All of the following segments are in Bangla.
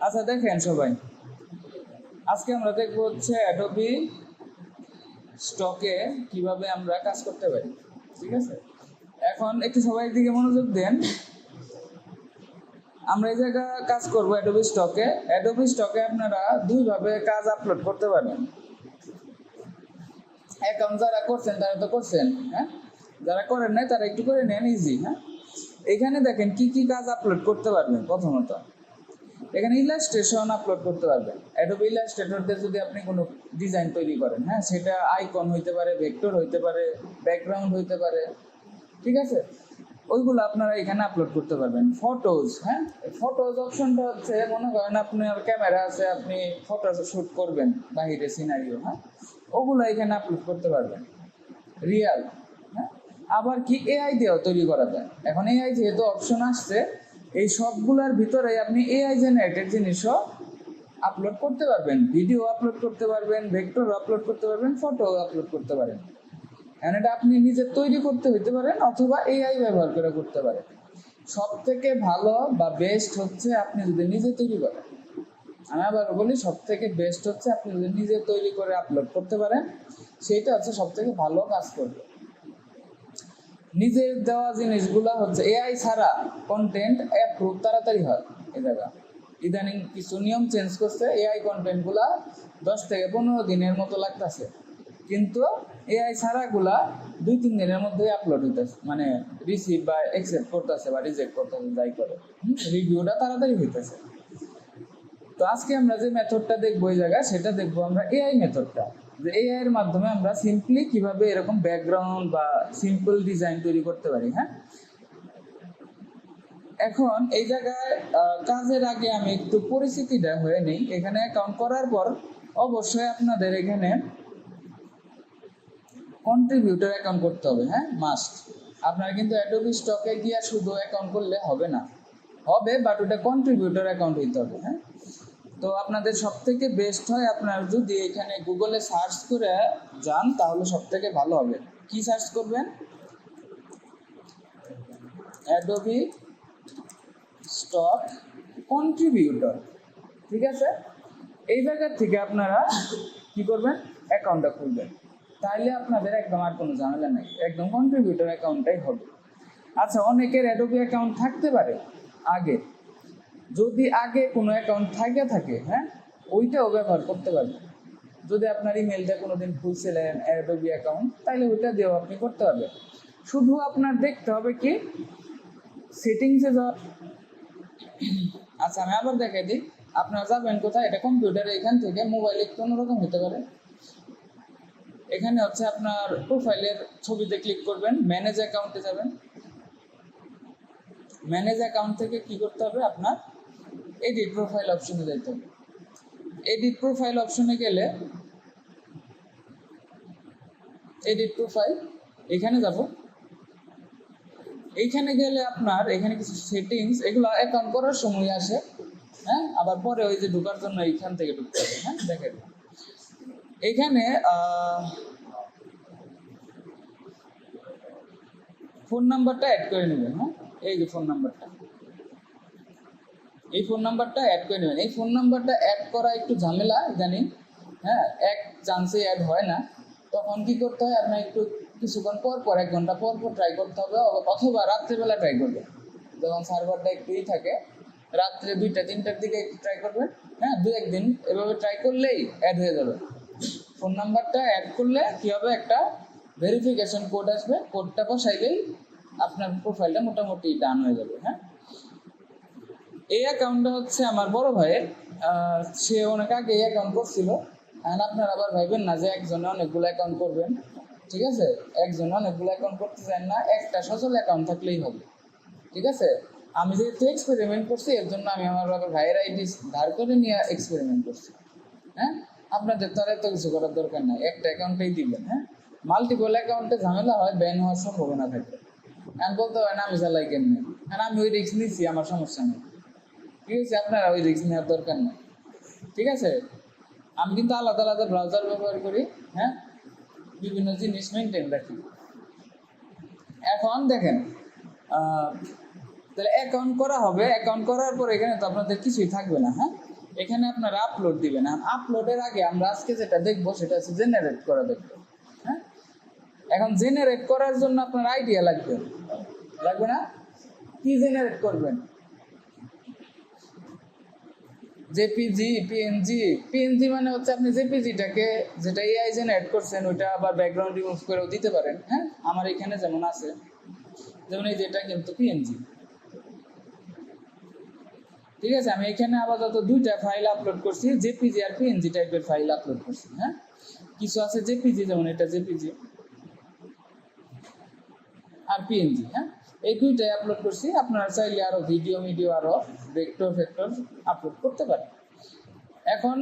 আচ্ছা দেখেন সবাই, আজকে আমরা দেখবো হচ্ছে অ্যাডোবি স্টকে কিভাবে আমরা কাজ করতে পারি। ঠিক আছে, এখন একটু সবাই দিকে মনোযোগ দেন। আমরা এই জায়গা কাজ করবো অ্যাডোবি স্টকে। অ্যাডোবি স্টকে আপনারা দুইভাবে কাজ আপলোড করতে পারবেন। অ্যাকাউন্ট যারা করছেন তারা তো করছেন, হ্যাঁ, যারা করেন নাই তারা একটু করে নেন, ইজি। হ্যাঁ, এখানে দেখেন কি কি কাজ আপলোড করতে পারবেন। প্রথমত এখানে ইলাস্ট্রেশন আপলোড করতে পারবেন। অ্যাডোবি ইলাস্ট্রেটরতে যদি আপনি কোনো ডিজাইন তৈরি করেন, হ্যাঁ, সেটা আইকন হইতে পারে, ভেক্টর হইতে পারে, ব্যাকগ্রাউন্ড হইতে পারে, ঠিক আছে, ওইগুলো আপনারা এখানে আপলোড করতে পারবেন। ফটোজ, হ্যাঁ, ফটোজ অপশনটা হচ্ছে, মনে করেন আপনার ক্যামেরা আছে, আপনি ফটো শ্যুট করবেন বাহিরে সিনারিও, হ্যাঁ, ওগুলো এখানে আপলোড করতে পারবেন। রিয়াল, হ্যাঁ, আবার কি এআই দিয়েও তৈরি করা যায়। এখন এআই যেহেতু অপশন আসছে, এই সবগুলোর ভিতরে আপনি এআই জেনারেটেড জিনিসও আপলোড করতে পারবেন, ভিডিও আপলোড করতে পারবেন, ভেক্টর আপলোড করতে পারবেন, ফটো আপলোড করতে পারেন। এখন এটা আপনি নিজে তৈরি করতে হইতে পারেন অথবা এআই ব্যবহার করে করতে পারেন। সব থেকে ভালো বা বেস্ট হচ্ছে আপনি যদি নিজে তৈরি করেন। আমি আবার বলি, সব থেকে বেস্ট হচ্ছে আপনি যদি নিজে তৈরি করে আপলোড করতে পারেন, সেইটা হচ্ছে সব থেকে ভালো কাজ করবে। নিজের দেওয়া জিনিসগুলো হচ্ছে এআই ছাড়া কন্টেন্ট অ্যাপ্রুভ তাড়াতাড়ি হয়। এই জায়গা ইদানিং কিছু নিয়ম চেঞ্জ করছে, এআই কন্টেন্টগুলা 10 থেকে 15 দিনের মতো লাগতেছে, কিন্তু এআই ছাড়াগুলা 2-3 দিনের মধ্যেই আপলোড হইতেছে, মানে রিসিভ বা অ্যাকসেপ্ট করতেছে বা রিজেক্ট করতেছে, যাই করে রিভিউটা তাড়াতাড়ি হইতেছে। তো আজকে আমরা যে মেথডটা দেখবো এই জায়গায়, সেটা দেখবো আমরা এআই মেথডটা, যে এআই এর মাধ্যমে আমরা সিম্পলি কিভাবে এরকম ব্যাকগ্রাউন্ড বা সিম্পল ডিজাইন তৈরি করতে পারি। হ্যাঁ, এখন এই জায়গায় কাজের আগে আমি একটু পরিচিতিটা হয়ে নিই। এখানে অ্যাকাউন্ট করার পর অবশ্যই আপনাদের এখানে কন্ট্রিবিউটর অ্যাকাউন্ট করতে হবে। হ্যাঁ, মাস্ট। আপনার কিন্তু অ্যাডোবি স্টকে গিয়ে শুধু অ্যাকাউন্ট করলে হবে না, হবে, বাট ওটা কন্ট্রিবিউটর অ্যাকাউন্ট হইতে হবে। হ্যাঁ, তো আপনাদের সব থেকে বেস্ট হয় আপনার যদি এখানে গুগলে সার্চ করে যান, তাহলে সব থেকে ভালো হবে। কি সার্চ করবেন? অ্যাডোবি স্টক কন্ট্রিবিউটর, ঠিক আছে। এই জায়গার থেকে আপনারা কি করবেন? অ্যাকাউন্টটা খুলবেন। তাইলে আপনাদের একদম আর কোনো ঝামেলা নেই, একদম কন্ট্রিবিউটর অ্যাকাউন্টটাই হবে। আচ্ছা, অনেকের অ্যাডোবি অ্যাকাউন্ট থাকতে পারে আগে, যদি আগে কোনো অ্যাকাউন্ট থাকে, হ্যাঁ, ওইটাও ব্যবহার করতে পারবেন। যদি আপনার ইমেলটা কোনোদিন খুলছিলেন অ্যাডোবি অ্যাকাউন্ট, তাহলে ওইটা দিয়েও আপনি করতে পারবেন। শুধু আপনার দেখতে হবে কি সেটিংসে যাওয়া। আচ্ছা, আমি আবার দেখাই দিই। আপনারা যাবেন কোথায়? এটা কম্পিউটারে, এখান থেকে মোবাইলে একটু অন্যরকম হতে পারে। এখানে হচ্ছে আপনার প্রোফাইলের ছবিতে ক্লিক করবেন, ম্যানেজ অ্যাকাউন্টে যাবেন। ম্যানেজ অ্যাকাউন্ট থেকে কি করতে হবে? আপনার এডিট প্রোফাইল অপশনে যেতে হবে। এডিট প্রোফাইল অপশনে গেলে এডিট প্রোফাইল, এখানে যাব। এইখানে গেলে আপনার এখানে কিছু সেটিংস, এগুলো অ্যাকাউন্ট করার সময় আসে, হ্যাঁ, আবার পরে ওই যে ঢোকার জন্য এইখান থেকে ঢুকতে হবে। হ্যাঁ, দেখেন এখানে ফোন নাম্বারটা অ্যাড করে নেবেন। হ্যাঁ, এই যে ফোন নাম্বারটা, এই ফোন নাম্বারটা অ্যাড করে নেবেন। এই ফোন নাম্বারটা অ্যাড করা একটু ঝামেলা জানি, হ্যাঁ, এক চান্সে অ্যাড হয় না। তখন কি করতে হয়? আপনার একটু কিছুক্ষণ পর পর, 1 ঘন্টা পর পর ট্রাই করতে হবে, অথবা রাত্রেবেলা ট্রাই করবেন, যখন সার্ভারটা একটু থাকে, রাত্রে 2টা-3টার দিকে একটু ট্রাই করবেন। হ্যাঁ, 2-1 দিন এভাবে ট্রাই করলেই অ্যাড হয়ে যাবে। ফোন নাম্বারটা অ্যাড করলে কী হবে? একটা ভেরিফিকেশন কোড আসবে, কোডটা বসাইলেই আপনার প্রোফাইলটা মোটামুটি ডান হয়ে যাবে। হ্যাঁ, এই অ্যাকাউন্টটা হচ্ছে আমার বড় ভাইয়ের, সে অনেক আগে এই অ্যাকাউন্ট করছিল। আর আপনারা আবার ভাইবেন না যে একজনে অনেকগুলো অ্যাকাউন্ট করবেন, ঠিক আছে, একজনে অনেকগুলো অ্যাকাউন্ট করতে চান না, একটা সচল অ্যাকাউন্ট থাকলেই হবে, ঠিক আছে। আমি যেহেতু এক্সপেরিমেন্ট করছি, এর জন্য আমি আমার ভাইয়ের আইডি ধার করে নিয়ে এক্সপেরিমেন্ট করছি। হ্যাঁ, আপনাদের তো আর এত কিছু করার দরকার নাই, একটা অ্যাকাউন্টেই দিবেন। হ্যাঁ, মাল্টিপল অ্যাকাউন্টে ঝামেলা হয়, ব্যান হওয়ার সম্ভাবনা থাকে। আমি বলতে হয় না আমি চালাই কেমনি, কারণ আমি ওই রিস্ক নিচ্ছি, আমার সমস্যা নেই, ঠিক আছে, আপনারা ওই রিস্ক নেওয়ার দরকার নেই, ঠিক আছে। আমি কিন্তু আলাদা আলাদা ব্রাউজার ব্যবহার করি, হ্যাঁ, বিভিন্ন জিনিস মেনটেন রাখি। এখন দেখেন, তাহলে অ্যাকাউন্ট করা হবে, অ্যাকাউন্ট করার পর এখানে তো আপনাদের কিছুই থাকবে না। হ্যাঁ, এখানে আপনারা আপলোড দিবেন। আপলোডের আগে আমরা আজকে যেটা দেখবো সেটা হচ্ছে জেনারেট করা দেখবো। হ্যাঁ, এখন জেনারেট করার জন্য আপনার আইডিয়া লাগবে, লাগবে না? কি জেনারেট করবেন? JPG, PNG. পিএনজি মানে হচ্ছে আপনি জেপিজিটাকে যেটা এআই জেনারেট করছেন ওইটা আবার ব্যাকগ্রাউন্ড রিমুভ করেও দিতে পারেন। হ্যাঁ, আমার এখানে যেমন আছে, যেমন এই যেটা কিন্তু পিএনজি। ঠিক আছে, আমি এখানে আপাতত দুইটা ফাইল আপলোড করছি, জেপিজি আর পিএনজি টাইপের ফাইল আপলোড করছি। হ্যাঁ, কিছু আছে জেপিজি, যেমন এটা জেপিজি আর পিএনজি। হ্যাঁ, এই দুইটাই আপলোড করছি। আপনারা চাইলে আরো ভিডিও আরো ভেক্টর আপলোড করতে পারেন। এখন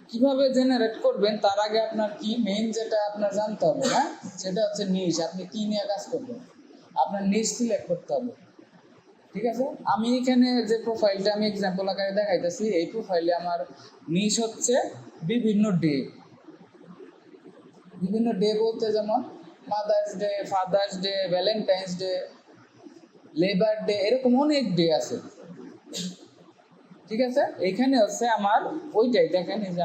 কিভাবে জেনারেট করবেন তার আগে আপনার কি মেইন যেটা আপনার জানতে হবে, হ্যাঁ, সেটা হচ্ছে নিশ। আপনি কি নিয়ে কাজ করবেন, আপনার নিশ সিলেক্ট করতে হবে। ঠিক আছে, আমি এখানে যে প্রোফাইলটা আমি এক্সাম্পল আকারে দেখাইতেছি, এই প্রোফাইলে আমার নিশ হচ্ছে বিভিন্ন ডে। বিভিন্ন ডে বলতে যেমন mother's day, father's day, Valentine's day, labour day, এরকম অনেক ডে আছে। ঠিক আছে, এখানে হচ্ছে আমার ওইটাই দেখেন, এই যে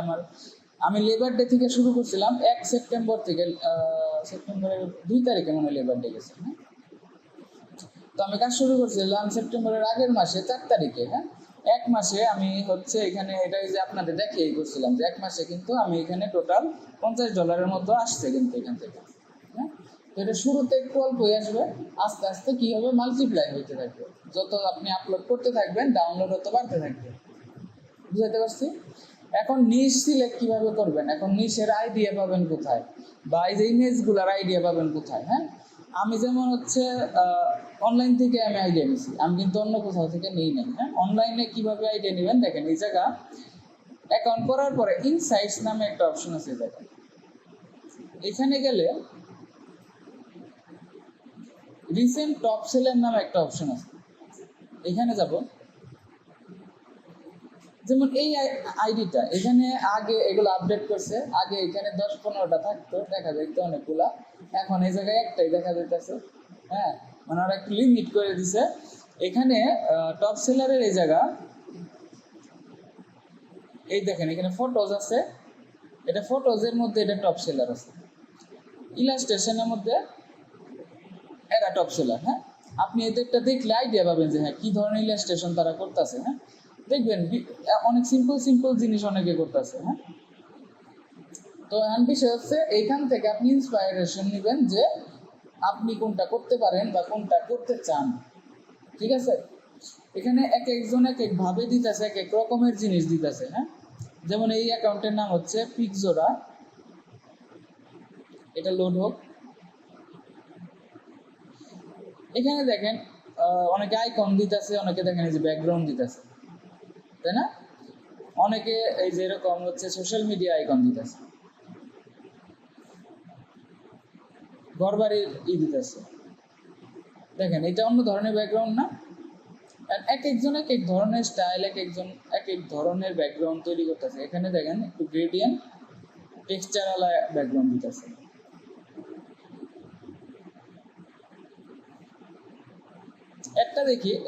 আমি লেবার ডে থেকে শুরু করছিলাম 1 সেপ্টেম্বর থেকে, সেপ্টেম্বরের 2 তারিখে মনে হয় লেবার ডে গেছে। হ্যাঁ, তো আমি কাজ শুরু করছিলাম সেপ্টেম্বরের আগের মাসে 4 তারিখে। হ্যাঁ, 1 মাসে আমি হচ্ছে এখানে এটা যে আপনাদের দেখিয়ে করছিলাম যে 1 মাসে কিন্তু আমি এখানে টোটাল $50 মতো আসছে কিন্তু এখান থেকে। হ্যাঁ, তো এটা শুরুতে একটু অল্পই আসবে, আস্তে আস্তে কি হবে, মাল্টিপ্লাই হইতে থাকবে। যত আপনি আপলোড করতে থাকবেন ডাউনলোড হতে বাড়তে থাকবে। বুঝাতে পারছি? এখন নিশ সিলেক্ট কিভাবে করবেন, এখন নিশের আইডিয়া পাবেন কোথায়, বা এই যে ইমেজগুলোর আইডিয়া পাবেন কোথায়? হ্যাঁ, আমি যেমন হচ্ছে অনলাইন থেকে আমি আইডিয়া নিছি, আমি কিন্তু অন্য কোথাও থেকে নেই নাই। হ্যাঁ, অনলাইনে কিভাবে আইডিয়া নেবেন দেখেন, এই জায়গা অ্যাকাউন্ট করার পরে ইনসাইটস নামে একটা অপশন আছে। দেখেন এখানে গেলে রিসেন্ট টপ সেলার নামে একটা অপশন আছে, এখানে যাব। যেমন এই আইডিটা এখানে আগে এগুলো আপডেট করছে, আগে এখানে 10-15টা থাকতো, দেখা যাইতো অনেকগুলা, এখন এই জায়গায় একটাই দেখা যাইতেছে। হ্যাঁ, মানে ওরা একটু লিমিট করে দিছে। এখানে টপ সেলারের এই জায়গা, এই দেখেন এখানে ফটোজ আছে, এটা ফটোজের মধ্যে এটা টপ সেলার আছে, ইলাস্ট্রেশনের মধ্যে এরা টপ সেলার। হ্যাঁ, আপনি এদেরটা দেখলে আইডিয়া পাবেন যে হ্যাঁ কি ধরনের ইলাস্ট্রেশন তারা করতেছে। হ্যাঁ, দেখবেন অনেক সিম্পল জিনিস অনেকে করতেছে। হ্যাঁ, তো এখন বিষয় হচ্ছে এইখান থেকে আপনি ইন্সপায়ারেশন নেবেন যে আপনি কোনটা করতে পারেন বা কোনটা করতে চান। ঠিক আছে, এখানে এক একজন এক এক ভাবে দিতেছে, এক এক রকমের জিনিস দিতেছে। হ্যাঁ, যেমন এই অ্যাকাউন্টের নাম হচ্ছে পিকজোরা, এটা লোড হোক। এখানে দেখেন অনেকে আইকন দিতেছে, অনেকে দেখেন এই যে ব্যাকগ্রাউন্ড দিতেছে, তাই না? অনেকে এই যে এরকম হচ্ছে সোশ্যাল মিডিয়া আইকন দিতেছে, ঘর বাড়ির দিতেছে। দেখেন এটা অন্য ধরনের ব্যাকগ্রাউন্ড না? এক একজন এক এক ধরনের স্টাইল, এক একজন এক এক ধরনের ব্যাকগ্রাউন্ড তৈরি করতেছে। এখানে দেখেন একটু গ্রেডিয়েন্ট টেক্সচার ওয়ালা ব্যাকগ্রাউন্ড দিতেছে।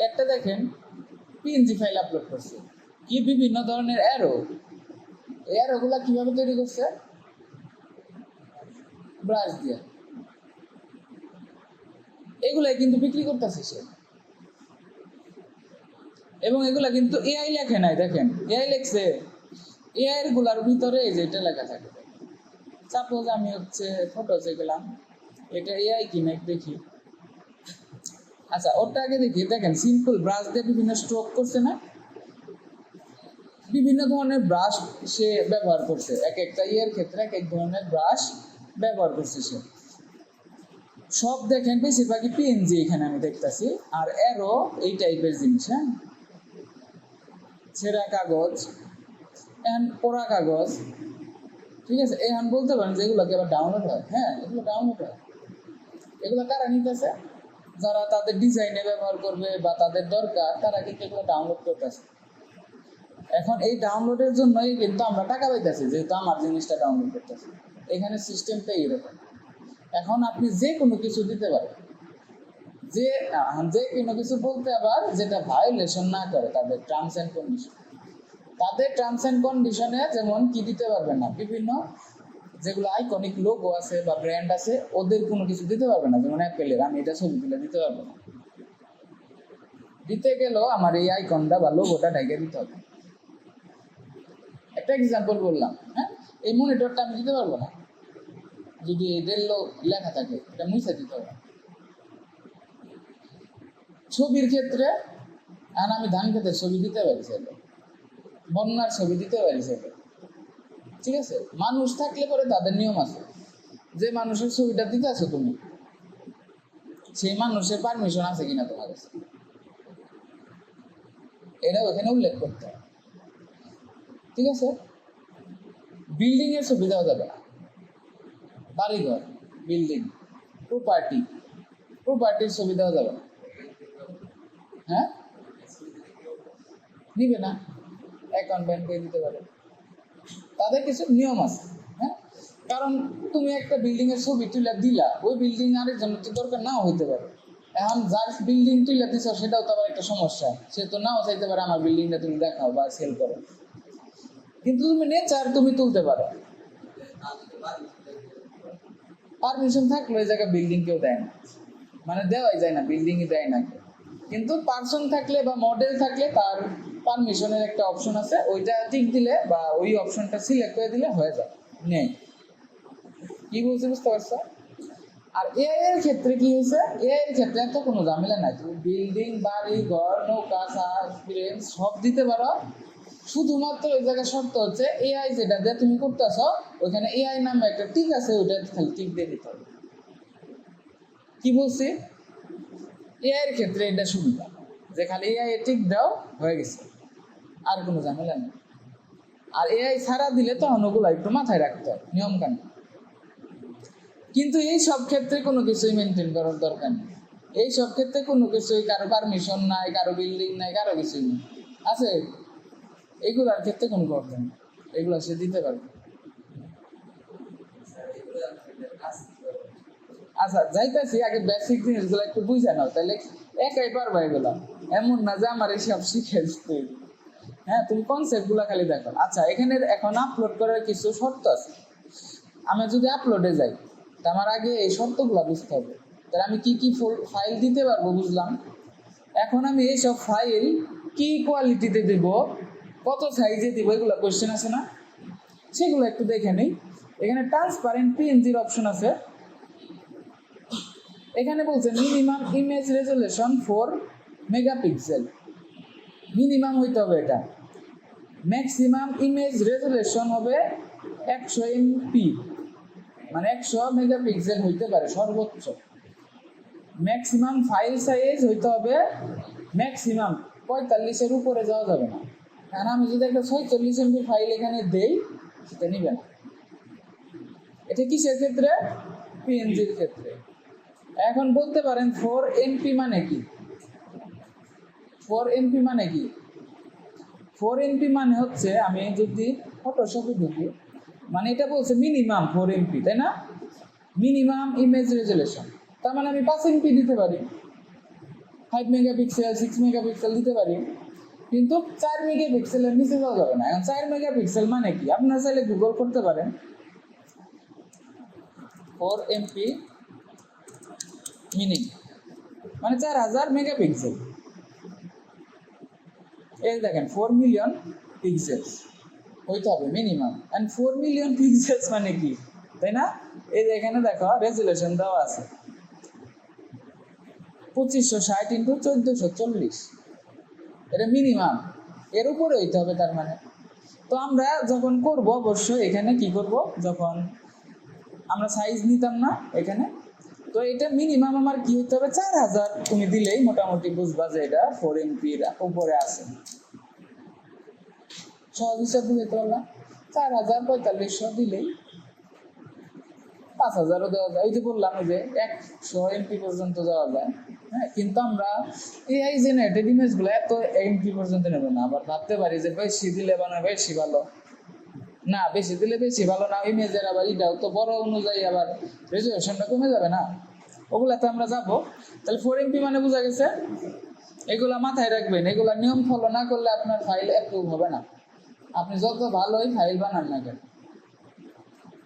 একটা দেখেন পিএনজি ফাইল আপলোড করছে, কি বিভিন্ন ধরনের অ্যারোগুলা কিভাবে তৈরি করছে, ব্রাশ দিয়ে। এগুলাই কিন্তু বিক্রি করতেছে সে, এবং এগুলা কিন্তু এআই লেখে নাই। দেখেন এআই লেখছে, এআই এর গুলার ভিতরে এই যে এটা লেখা থাকে। সাপোজ আমি হচ্ছে ফটোজে গেলাম, এটা এআই কি না দেখি। আচ্ছা, ওটা আগে দেখি। দেখেন সিম্পল ব্রাশ দিয়ে বিভিন্ন স্ট্রোক করছে না, বিভিন্ন ধরনের ব্রাশ সে ব্যবহার করছে, এক একটা ইয়ের ক্ষেত্রে এক এক ধরনের ব্রাশ ব্যবহার করছে সে। সব দেখেন বেশিরভাগই পিএনজি এখানে আমি দেখতেছি, আর অ্যারো এই টাইপের জিনিস। হ্যাঁ, ছেঁড়া কাগজ, এখন পোড়া কাগজ। ঠিক আছে, এখন বলতে পারেন যে এগুলো কি আবার ডাউনলোড হয়? হ্যাঁ, এগুলো ডাউনলোড হয়। এগুলো কারা নিতেছে? যারা তাদের ডিজাইনে ব্যবহার করবে বা তাদের দরকার, তারা কিন্তু এগুলো ডাউনলোড করতেছে। এখন এই ডাউনলোডের জন্যই কিন্তু আমরা টাকা পাইতেছি, যেহেতু আমার জিনিসটা ডাউনলোড করতেছি। এখানে সিস্টেমটাই এরকম। এখন আপনি যে কোনো কিছু দিতে পারেন, যে যে কোনো কিছু বলতে আবার যেটা ভায়োলেশন না করে তাদের টার্মস এন্ড কন্ডিশন। তাদের টার্মস এন্ড কন্ডিশনে যেমন কি দিতে পারবে না, বিভিন্ন যেগুলো আইকনিক লোগো আছে বা ব্র্যান্ড আছে ওদের কোনো কিছু দিতে পারবে না। যেমন অ্যাপেলের আমি এটা ছবি তুলে দিতে পারবো না, দিতে গেলেও আমার এই আইকনটা বা লোগোটা ঢেকে দিতে হবে। একটা এক্সাম্পল বললাম, হ্যাঁ, এই মনিটরটা আমি দিতে পারবো না, যদি এদের লেখা থাকে এটা মুছে দিতে হবে। ছবির ক্ষেত্রে আর আমি ধান ক্ষেতের ছবি দিতে পারি সেটা, বন্যার ছবি দিতে পারি সেটা, ঠিক আছে। মানুষ থাকলে পরে তাদের নিয়ম আছে, যে মানুষের ছবিটা দিতে আছো তুমি সেই মানুষের পারমিশন আছে কিনা তোমার কাছে, এটা ওখানে উল্লেখ করতে হবে, ঠিক আছে। বিল্ডিং এর ছবি দেওয়া যাবে না, বাড়িঘর, বিল্ডিং, প্রপার্টির ছবি দেওয়া যাবে না, হ্যাঁ, নিবে না, অ্যাকাউন্ট ব্যান করে দিতে পারে, তাদের কিছু নিয়ম আছে, হ্যাঁ। কারণ তুমি একটা বিল্ডিং এর ছবি তুলে দিলা, ওই বিল্ডিং আরেকজনের তো দরকার নাও হইতে পারে। এখন যার বিল্ডিং তুলে দিছ সেটাও তো আবার একটা সমস্যা, সে তো নাও চাইতে পারে আমার বিল্ডিংটা তুমি দেখাও বা সেল করো, কিন্তু তুমি নেচার তুমি তুলতে পারো, পারমিশন থাকলে ওই জায়গায় বিল্ডিং কেউ দেয় না, মানে দেওয়াই যায় না, বিল্ডিংই দেয় না কেউ। কিন্তু পার্সন থাকলে বা মডেল থাকলে তার পারমিশনের একটা অপশন আছে, ওইটা টিক দিলে বা ওই অপশনটা সিলেক্ট করে দিলে হয়ে যায়, নেই। কি বলছি বুঝতে পারছো? আর এআই এর ক্ষেত্রে কি হয়েছে, এআই এর ক্ষেত্রে তো কোনো ঝামেলা নাই, তুমি বিল্ডিং, বাড়ি, ঘর, নৌকা, প্লেন সব দিতে পারো। শুধুমাত্র ওই জায়গায় শর্ত হচ্ছে এআই যেটা দিয়ে তুমি করতেছ ওইখানে এআই নামে একটা টিক আছে, ওইটা খালি টিক দিয়ে দিতে হবে। কি বলছি, এআই এর ক্ষেত্রে এটা সুবিধা যে খালি এআই এ টিক দাও, হয়ে গেছে, আর কোনো ঝামেলা নেই। আর এআই ছাড়া দিলে তো ওগুলো একটু মাথায় রাখতে হয় নিয়ম কানুন, কিন্তু এই সব ক্ষেত্রে কোনো কিছুই মেনটেন করার দরকার নেই। এই সব ক্ষেত্রে কোনো কিছুই, কারো পারমিশন নাই, কারো বিল্ডিং নাই, কারো কিছুই নেই, আছে এইগুলোর ক্ষেত্রে কোনো প্রবলেম নেই, এগুলো সে দিতে পারবে। আচ্ছা যাইতেছি, আগে বেসিক জিনিসগুলো একটু বুঝে নাও, তাহলে একাই পারবা এগুলো, এমন না যে আমার এইসব শিখে দিতে। হ্যাঁ, তুমি কনসেপ্ট গুলা খালি দেখো। আচ্ছা, এখানে এখন আপলোড করার কিছু শর্ত আছে, আমি যদি আপলোডে যাই তা আমার আগে এই শর্তগুলো বুঝতে হবে। তাহলে আমি কি কি ফাইল দিতে পারবো বুঝলাম, এখন আমি এইসব ফাইল কি কোয়ালিটিতে দিব, কত সাইজে দিব, এগুলো কোয়েশ্চেন আছে না, সেগুলো একটু দেখে নিই। এখানে ট্রান্সপারেন্ট পিএনজির অপশন আছে, এখানে বলছে minimum image resolution 4 megapixel, minimum হইতে হবে এটা। ম্যাক্সিমাম ইমেজ রেজলিউশন হবে 100 এমপি, মানে 100 মেগাপিক্সেল হইতে পারে সর্বোচ্চ। ম্যাক্সিমাম ফাইল সাইজ হইতে হবে, ম্যাক্সিমাম 45-এর উপরে যাওয়া যাবে না, কারণ আমি যদি একটা 46 এমবি ফাইল এখানে দেই সেটা নিবে না। এটা কিসের ক্ষেত্রে, পিএনজির ক্ষেত্রে। এখন বলতে পারেন 4 এমপি মানে কি, 4 এমপি মানে কি, 4 এমপি মানে হচ্ছে, আমি যদি ফটোশপে ঢুকি, মানে এটা বলছে মিনিমাম 4 এমপি, তাই না, মিনিমাম ইমেজ রেজলিউশন, তার মানে আমি 5 এমপি দিতে পারি, 5 মেগাপিক্সেল, 6 মেগাপিক্সেল দিতে পারি, কিন্তু 4 মেগাপিক্সেলের নিচে যাওয়া যাবে না। এখন 4 মেগাপিক্সেল মানে কি, আপনারা চাইলে গুগল করতে পারেন, 4 এমপি মিনিং মানে 4000 মেগাপিক্সেল। এই দেখেন 4 মিলিয়ন পিক্সেলস হইতে হবে মিনিমাম, এন্ড 4 মিলিয়ন পিক্সেলস মানে কি, তাই না। এই যে এখানে দেখো রেজুলেশন দেওয়া আছে 2560 ইন্টু 1440, এটা মিনিমাম, এর উপরে হইতে হবে তার মানে। তো আমরা যখন করব অবশ্যই এখানে কি করব, যখন আমরা সাইজ নিতাম না এখানে, তো এটা মিনিমাম আমার কি হইতে হবে 4000, তুমি দিলেই মোটামুটি বুঝবা যে এটা 4 এমপির উপরে আছে। সহজ হিসাব দিতে পারলাম, 4000 দিলেই 5000ও দেওয়া যায়, ওই যে বললাম ওই যে 100 এমপি পর্যন্ত যাওয়া যায়। হ্যাঁ, কিন্তু আমরা এআই জেনারেটেড ইমেজগুলো এত এমপি পর্যন্ত নেব না, আবার ভাবতে পারি যে বেশি দিলে মানে বেশি ভালো, না বেশি দিলে বেশি ভালো না, ইমেজের আবার এটাও তো বড় অনুযায়ী আবার রেজুলেশনটা কমে যাবে না, ওগুলাতে আমরা যাব। তাহলে 4 MB মানে বোঝা গেছে, এগুলা মাথায় রাখবেন। এগুলা নিয়ম ফলো না করলে আপনার ফাইল অ্যাপ্রুভ হবে না, আপনি যত ভালোই ফাইল বানান না কেন।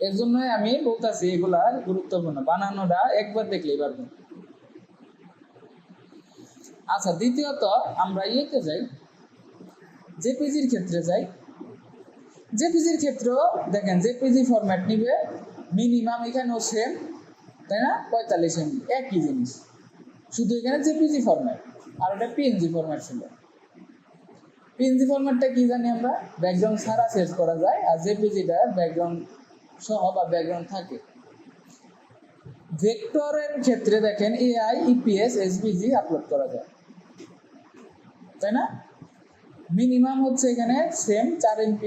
এর জন্যই আমি বলতেছি এগুলা গুরুত্বপূর্ণ, বানানোটা একবার দেখলেই পারবেন। আচ্ছা, দ্বিতীয়ত আমরা ইয়েতে যাই, জেপিজির ক্ষেত্রে যাই। জেপিজির ক্ষেত্রেও দেখেন জেপিজি ফরম্যাট নিবে মিনিমাম, এখানেও সেম, তাই না, 45 MB, একই জিনিস, শুধু এখানে জেপিজি ফরম্যাট আর ওটা পিএনজি ফরম্যাট ছিল। পিএনজি ফরম্যাটটা কি জানি আমরা, ব্যাকগ্রাউন্ড ছাড়া সেভ করা যায়, আর জেপিজিটা ব্যাকগ্রাউন্ড সহ বা ব্যাকগ্রাউন্ড থাকে। ভেক্টরের ক্ষেত্রে দেখেন এআই, ইপিএস, এসভিজি আপলোড করা যায়, তাই না। মিনিমাম হচ্ছে এখানে same 4 MB,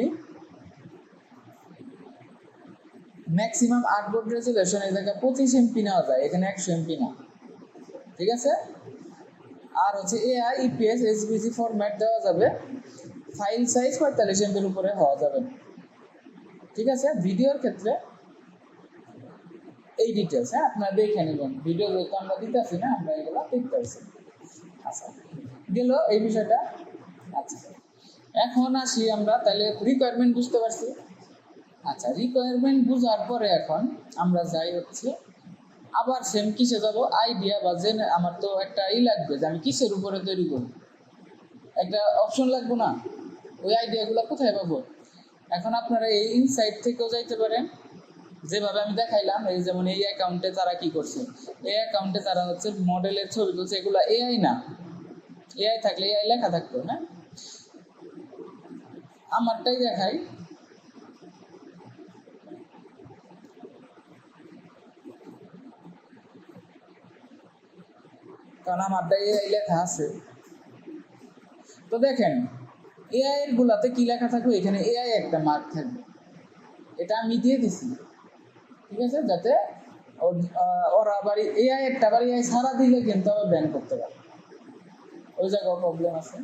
maximum 8 board resolution, এই জায়গায় 25 MB নেওয়া যায়, এখানে 100 MB না, ঠিক আছে। আর হচ্ছে এআই, ইপিএস, এসভিজি ফরম্যাট দেওয়া যাবে, ফাইল সাইজ 45 MB উপরে হওয়া যাবে, ঠিক আছে। ভিডিওর ক্ষেত্রে এই ডিটেলস, হ্যাঁ, আপনারা দেখে নেবেন, ভিডিও যেহেতু আমরা দিতেছি না, আমরা এগুলো দেখতে পাচ্ছি। আচ্ছা, গেল এই বিষয়টা। আচ্ছা, এখন আসি আমরা, তাহলে রিকোয়ারমেন্ট বুঝতে পারছি। আচ্ছা, রিকোয়ারমেন্ট বুঝার পরে এখন আমরা যাই হচ্ছে আবার সেম কিসে যাব, আইডিয়া বা জেনে, আমার তো একটা লাগবে যে আমি কিসের উপরে তৈরি করব, একটা অপশন লাগবে না, ওই আইডিয়াগুলো কোথায় পাবো। এখন আপনারা এই ইনসাইট থেকেও যাইতে পারেন, যেভাবে আমি দেখাইলাম, এই যেমন এই অ্যাকাউন্টে তারা কি করছে, এই অ্যাকাউন্টে তারা হচ্ছে মডেলের ছবি তুলছে, এগুলো এআই না, এআই থাকলে এআই লেখা থাকতো না। আমারটাই দেখাই, কারণ আমারটাই এআই লেখা আছে। তো দেখেন এআই এর গুলাতে কি লেখা থাকবে, এখানে এআই একটা মার্ক থাকবে, এটা আমি দিয়ে দিছি, ঠিক আছে, যাতে ওরা আবার এআই একটা আবার এআই সারা দিলে কিন্তু আবার ব্যান করতে পারে, ওই জায়গায় প্রবলেম আছে।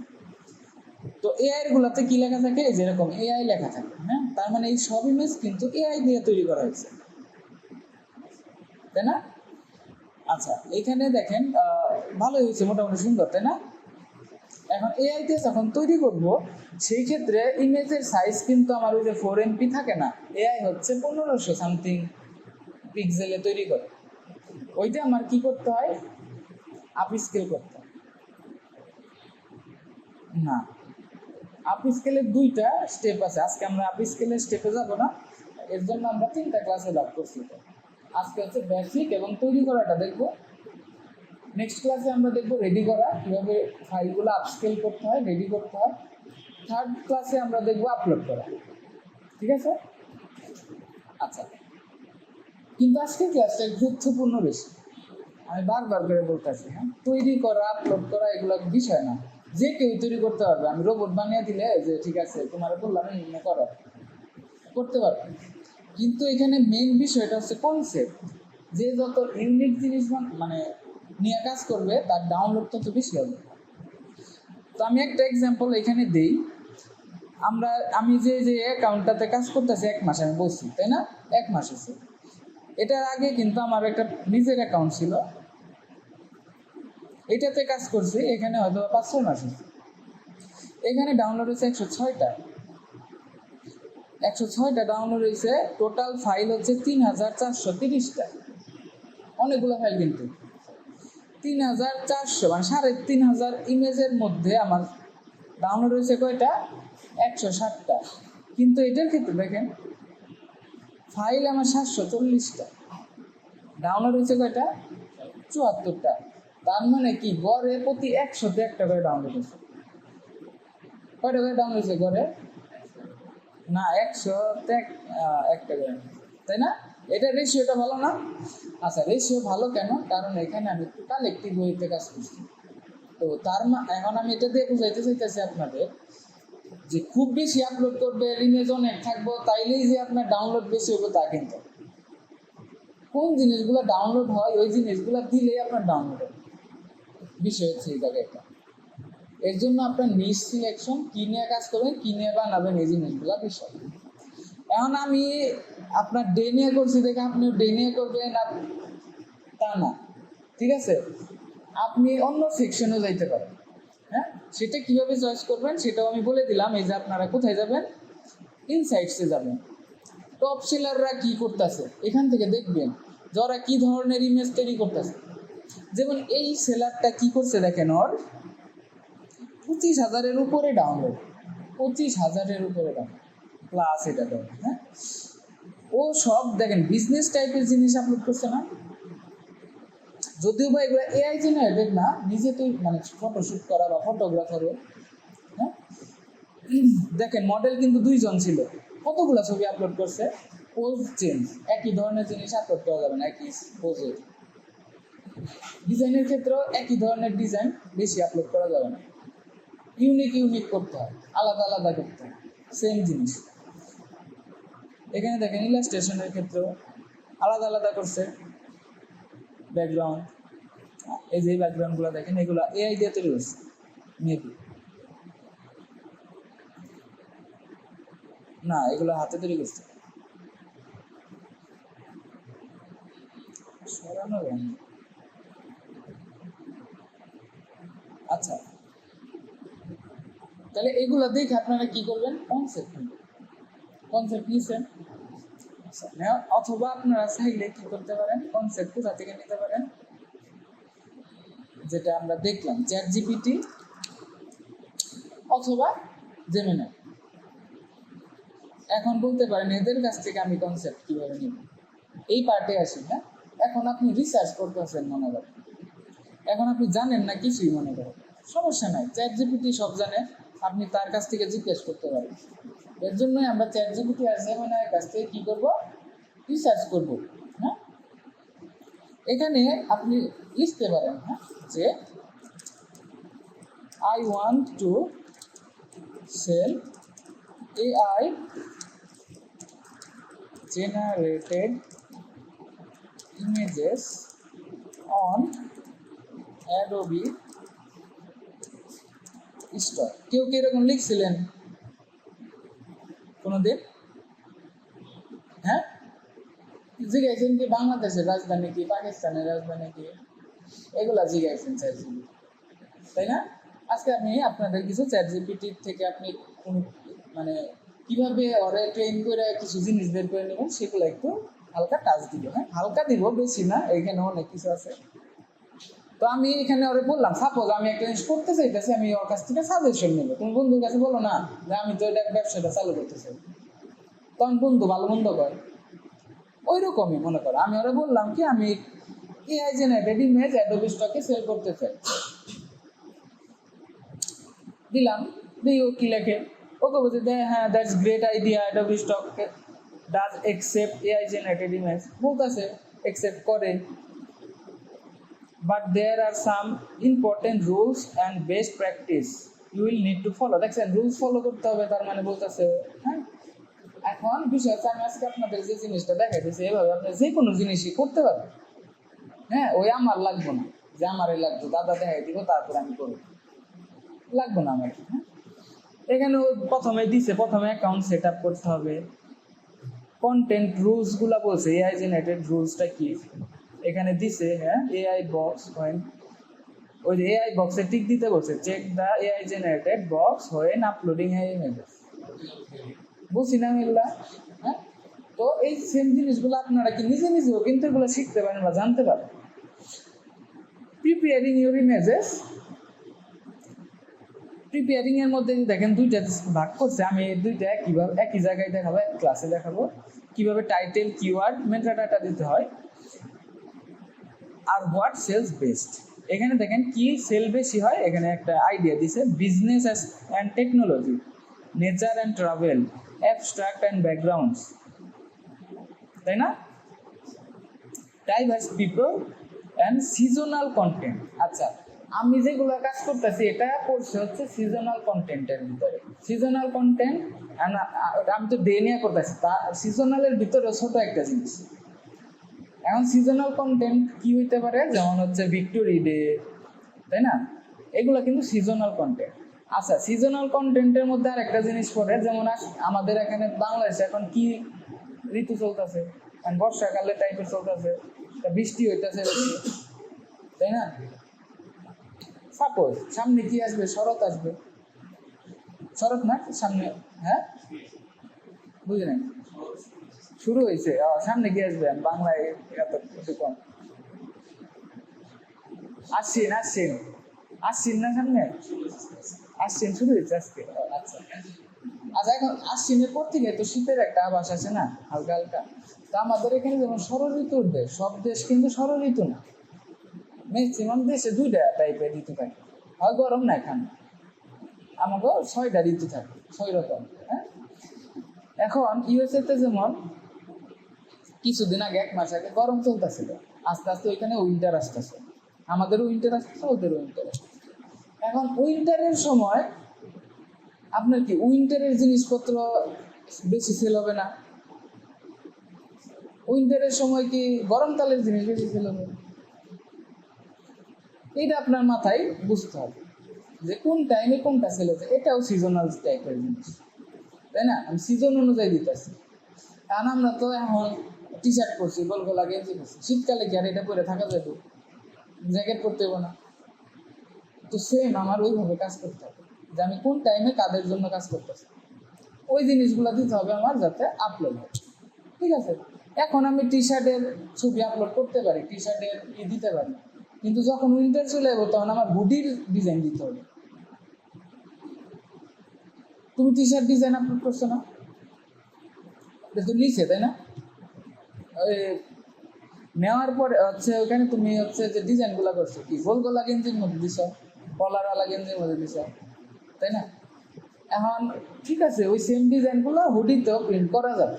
তো এআই এর গুলাতে কি লেখা থাকে, যেরকম এআই লেখা থাকে, হ্যাঁ, তার মানে এই সব ইমেজ কিন্তু এআই দিয়ে তৈরি করা হয়েছে, তাই না। আচ্ছা, এখানে দেখেন ভালোই হয়েছে, মোটামুটি সুন্দর, তাই না। এখন এআই তে যখন তৈরি করব, সেই ক্ষেত্রে ইমেজের সাইজ কিন্তু আমার ওই যে 4 MB থাকে না, এআই হচ্ছে 1500 সামথিং পিক্সেলে তৈরি করে, ওইটা আমার কি করতে হয়, আপ স্কেল করতে হয়। না, আপ স্কেলের 2টা স্টেপ আছে, আজকে আমরা আপ স্কেলের স্টেপে যাব না, এর জন্য আমরা 3টা ক্লাসে লাভ করছি। আজকে হচ্ছে বেসিক এবং তৈরি করাটা দেখব, নেক্সট ক্লাসে আমরা দেখব রেডি করা, কীভাবে ফাইলগুলো আপস্কেল করতে হয়, রেডি করতে হয়। থার্ড ক্লাসে আমরা দেখব আপলোড করা, ঠিক আছে। আচ্ছা, কিন্তু আজকের ক্লাসটা গুরুত্বপূর্ণ বেশি, আমি বারবার করে বলতেছি, হ্যাঁ, তৈরি করা, আপলোড করা এগুলো বিষয় না, যে কেউ তৈরি করতে পারবে। আমি রোবট বানিয়ে দিলে যে ঠিক আছে তোমার বললাম করো, করতে পারবে, কিন্তু এখানে মেইন বিষয়টা হচ্ছে কনসেপ্ট, যে যত ইউনিক জিনিস মানে নিয়ে কাজ করবে তার ডাউনলোড তত বেশি হবে। তো আমি একটা এক্সাম্পল এখানে দিই, আমি যে অ্যাকাউন্টটাতে কাজ করতেছি 1 মাস, আমি বলছি, তাই না, 1 মাস আছে। এটার আগে কিন্তু আমার একটা নিজের অ্যাকাউন্ট ছিল, এটাতে কাজ করছি, এখানে হয়তো 5-6 মাস আছে। এখানে ডাউনলোড হয়েছে 106টা ডাউনলোড হয়েছে, টোটাল ফাইল হচ্ছে 3430টা, অনেকগুলো ফাইল কিন্তু 3400, মানে 3500 ইমেজের মধ্যে আমার ডাউনলোড হয়েছে কয়টা, 160টা। কিন্তু এটার ক্ষেত্রে দেখেন ফাইল আমার 740টা, ডাউনলোড হয়েছে কয়টা, 74টা। তার মানে কি গড়ে প্রতি 100তে একটা করে ডাউনলোড হয়েছে, কয়টা করে ডাউনলোড হয়েছে গড়ে, না 100তে একটা করে, তাই না। এটা রেশিওটা ভালো না। আচ্ছা, রেশিও ভালো কেন, কারণ এখানে আমি একটু কালেক্টিভ ওয়েতে কাজ করছি। তো এখন আমি এটা দিয়ে বুঝাইতে চাইতেছি আপনাদের যে খুব বেশি আপলোড করবে, ইমেজ অনেক থাকবো, তাইলেই যে আপনার ডাউনলোড বেশি হবে তা কিন্তু, কোন জিনিসগুলো ডাউনলোড হয় ওই জিনিসগুলো দিলেই আপনার ডাউনলোড হবে, বিষয় হচ্ছে এই জায়গাটা। এর জন্য আপনার নিশ সিলেকশন, কি নিয়ে কাজ করবেন, কি নিয়ে বানাবেন, এই জিনিসগুলো বিষয়। এখন আমি আপনার ডে নিয়ে করছি দেখে আপনি ডে নিয়ে করবেন, তা না, ঠিক আছে, আপনি অন্য সেকশনেও যাইতে পারেন। হ্যাঁ, সেটা কিভাবে চয়েস করবেন সেটাও আমি বলে দিলাম। এই যে আপনারা কোথায় যাবেন, ইনসাইটসে যাবেন। টপ সেলাররা কি করতেছে এখান থেকে দেখবেন, যারা কি ধরনের ইমেজ তৈরি করতেছে। যেমন এই সেলারটা কি করছে দেখেন, ওর 25,000-এর উপরে ডাউনলোড, 25,000-এর উপরে ডাউনলোড প্লাস এটা দেয়। হ্যাঁ, ও সব দেখেন বিজনেস টাইপের জিনিস আপলোড করছে না, যদিও বা এগুলো এআই জেনারেটেড না, নিজে তো মানে ফটোশ্যুট করা বা ফটোগ্রাফারও। হ্যাঁ, দেখেন মডেল কিন্তু 2 জন ছিল, কতগুলো ছবি আপলোড করছে। পোজ চেঞ্জ, একই ধরনের জিনিস আপলোড করা যাবে না একই পোজে। ডিজাইনের ক্ষেত্রেও একই ধরনের ডিজাইন বেশি আপলোড করা যাবে না, ইউনিক করতে হয়, আলাদা আলাদা করতে হয় সেম জিনিস। এখানে দেখেন ইলাস্ট্রেশনের ক্ষেত্রেও আলাদা আলাদা করছে ব্যাকগ্রাউন্ড। এই যে ব্যাকগ্রাউন্ডগুলো দেখেন, এগুলো এআই দিয়ে তৈরি করছে মেবি, না এগুলো হাতে তৈরি করছে, সরানো যায় না। আচ্ছা, তাহলে এগুলো দেখে আপনারা কি করবেন, কনসেপ্ট নিচ্ছেন। অথবা আপনারা চাইলে কি করতে পারেন, কনসেপ্ট কোথা থেকে নিতে পারেন, যেটা আমরা দেখলাম চ্যাট জিপিটি অথবা জেমিনাই। এখন বলতে পারেন এদের কাছ থেকে আমি কনসেপ্ট কিভাবে নিব, এই পার্টে আসি। হ্যাঁ, এখন আপনি রিসার্চ করতেছেন মনে করেন, এখন আপনি জানেন না কিছুই মনে করেন, সমস্যা নাই, চ্যাট জিপিটি সব জানে, আপনি তার কাছ থেকে জিজ্ঞেস করতে পারেন। এর জন্যই আমরা চ্যাট জিপিটি আর জেমিনাইয়ের কাছ থেকে কি করব, রিসার্চ করব। হ্যাঁ, এখানে আপনি লিখতে পারেন, হ্যাঁ, যে I want to sell AI generated images on Adobe Stock। কেউ কি এরকম লিখছিলেন কোনোদিন? হ্যাঁ, জিজ্ঞাসেন কি বাংলাদেশের রাজধানী কি, পাকিস্তানের রাজধানী কি, এগুলা জিজ্ঞাসেন চ্যাট জিপিটি, তাই না? আজকে আমি আপনাদের কিছু চ্যাট জিপিটি থেকে আপনি মানে কিভাবে ওরে ট্রেন করে কিছু জিনিস বের করে নেবেন সেগুলো একটু হালকা টাচ দিব। হ্যাঁ, হালকা দিব, বেশি না, এখানে অনেক কিছু আছে। তো আমি এখানে ওরে বললাম, সাপোজ আমি একটা জিনিস করতে চাইতেছি, আমি ওর কাছ থেকে সাজেশন নেবো। তুমি বন্ধুর কাছে বলো না যে আমি তো এটা ব্যবসাটা চালু করতে চাই, তখন বন্ধু ভালো মন্দ করে। ওই রকমই মনে করো আমি ওরা বললাম কি আমি এআই জেনারেটেড ইমেজ অ্যাডোবি স্টকে সেল করতে চাই, দিলাম, দিই ও কি লেখে, ওকে বলছে হ্যাঁ that's great idea, Adobe stock does accept AI generated image, বলতেছে অ্যাকসেপ্ট করে, but there are some important rules and best practice you will need to follow. দেখছেন রুলস ফলো করতে হবে, তার মানে বলতেছে। হ্যাঁ, এখন বিষয় হচ্ছে আমি আজকে আপনাদের যে জিনিসটা দেখাই দিচ্ছি, এভাবে আপনি যে কোনো জিনিসই করতে পারবেন। হ্যাঁ, ওই আমার লাগবো না যে আমারই লাগতো, দাদা দেখাই দিব তারপর আমি করবো, লাগবো না আমার। হ্যাঁ, এখানে প্রথমে দিছে, প্রথমে অ্যাকাউন্ট সেট আপ করতে হবে, কন্টেন্ট রুলস গুলা বলছে, এআই জেনারেটেড রুলসটা কি এখানে দিছে। হ্যাঁ, এআই বক্স হোয়েন, ওই যে এআই বক্সে টিক দিতে বলছে, check the AI generated box when uploading AI images. বুঝছি না এগুলা? হ্যাঁ, তো এই সেম জিনিসগুলো আপনারা কি নিজে নিজেও কিন্তু এগুলো শিখতে পারেন বা জানতে পারেন। প্রিপেয়ারিং ইউর ইমেজেস, প্রিপেয়ারিং এর মধ্যে দেখেন দুইটা ভাগ করছে, আমি দুইটা কিভাবে একই জায়গায় দেখাবো, এক ক্লাসে দেখাবো কিভাবে টাইটেল, কিওয়ার্ড, মেটাডাটা দিতে হয়, আর হোয়াট সেলস বেস্ট। এখানে দেখেন কি সেল বেশি হয়, এখানে একটা আইডিয়া দিছে, business and technology, nature and travel, abstract and backgrounds, তাই না? Diverse people and seasonal content. আচ্ছা, আমি যেগুলো কাজ করতেছি এটা পড়ছে হচ্ছে সিজনাল কন্টেন্টের ভিতরে। সিজনাল কন্টেন্ট আমি তো ডে নিয়ে করতেছি, তা সিজনালের ভিতরে ছোট একটা জিনিস। এখন সিজনাল কন্টেন্ট কি হইতে পারে, যেমন হচ্ছে ভিক্টোরি ডে, তাই না? এগুলো কিন্তু সিজনাল কন্টেন্ট। আচ্ছা, সিজনাল কন্টেন্টের মধ্যে আর একটা জিনিস পড়ে, যেমন আমাদের এখানে বাংলাদেশে এখন কি ঋতু চলতেছে, বর্ষাকালে টাইপের চলতেছে, বৃষ্টি হইতেছে বেশি, তাই না? সাপোজ সামনে কি আসবে? শরৎ আসবে, শরৎ না সামনে, হ্যাঁ বুঝি নাই, শুরু হয়েছে, সামনে কি আসবে? বাংলায় এত একটু কম। আশ্বিন, আশ্বিন, আশ্বিন না সামনে, আশ্বিন শুরু হয়েছে আজকে। আচ্ছা আচ্ছা, এখন আশ্বিনের পর থেকে তো শীতের একটা আভাস আছে না, হালকা হালকা। তো আমাদের এখানে যেমন ষড় ঋতুর দেশ, সব দেশ কিন্তু ষড় ঋতু না, ম্যাক্সিমাম দেশে দুইটা টাইপের ঋতু থাকে, হয় গরম না ঠান্ডা। আমাকেও 6টা ঋতু থাকে, 6 রকম। হ্যাঁ, এখন ইউএসএ তে যেমন কিছুদিন আগে, 1 মাস আগে গরম চলতেছিল, আস্তে আস্তে ওইখানে উইন্টার আসতেছে, আমাদেরও উইন্টার আসতেছে, ওদেরও উইন্টার আসতেছে। এখন উইন্টারের সময় আপনার কি উইন্টারের জিনিসপত্র বেশি সেল হবে না? উইন্টারের সময় কি গরমকালের জিনিস বেশি সেল হবে? এটা আপনার মাথায় বুঝতে হবে যে কোন টাইমে কোনটা সেল হচ্ছে। এটাও সিজনাল টাইপের জিনিস, তাই না? আমি সিজন অনুযায়ী দিতেছি। কারণ আমরা তো এখন টি শার্ট পরছি, গলগলা গেঞ্জি পরছি, শীতকালে কি আর এটা পরে থাকা যাবে? জ্যাকেট পরতে হবে না? তো সেম আমার ওইভাবে কাজ করতে হবে যে আমি কোন টাইমে কাদের জন্য কাজ করতেছি, ওই জিনিসগুলো দিতে হবে আমার, যাতে আপলোড হয়। ঠিক আছে, এখন আমি টি শার্টের ছবি আপলোড করতে পারি, টি শার্টের দিতে পারি, কিন্তু যখন উইন্টার চলে যাবো তখন আমার হুডির ডিজাইন দিতে হবে। তুমি টি শার্ট ডিজাইন আপলোড করছো না? তো নিচে, তাই না? ওই নেওয়ার পরে হচ্ছে ওখানে তুমি হচ্ছে যে ডিজাইনগুলো করছো কি গোল গলা গেঞ্জির মধ্যে দিছ, কলারওয়ালা গেঞ্জির মধ্যে দিছ, তাই না? এখন ঠিক আছে, ওই সেম ডিজাইনগুলো হুডিতেও প্রিন্ট করা যাবে,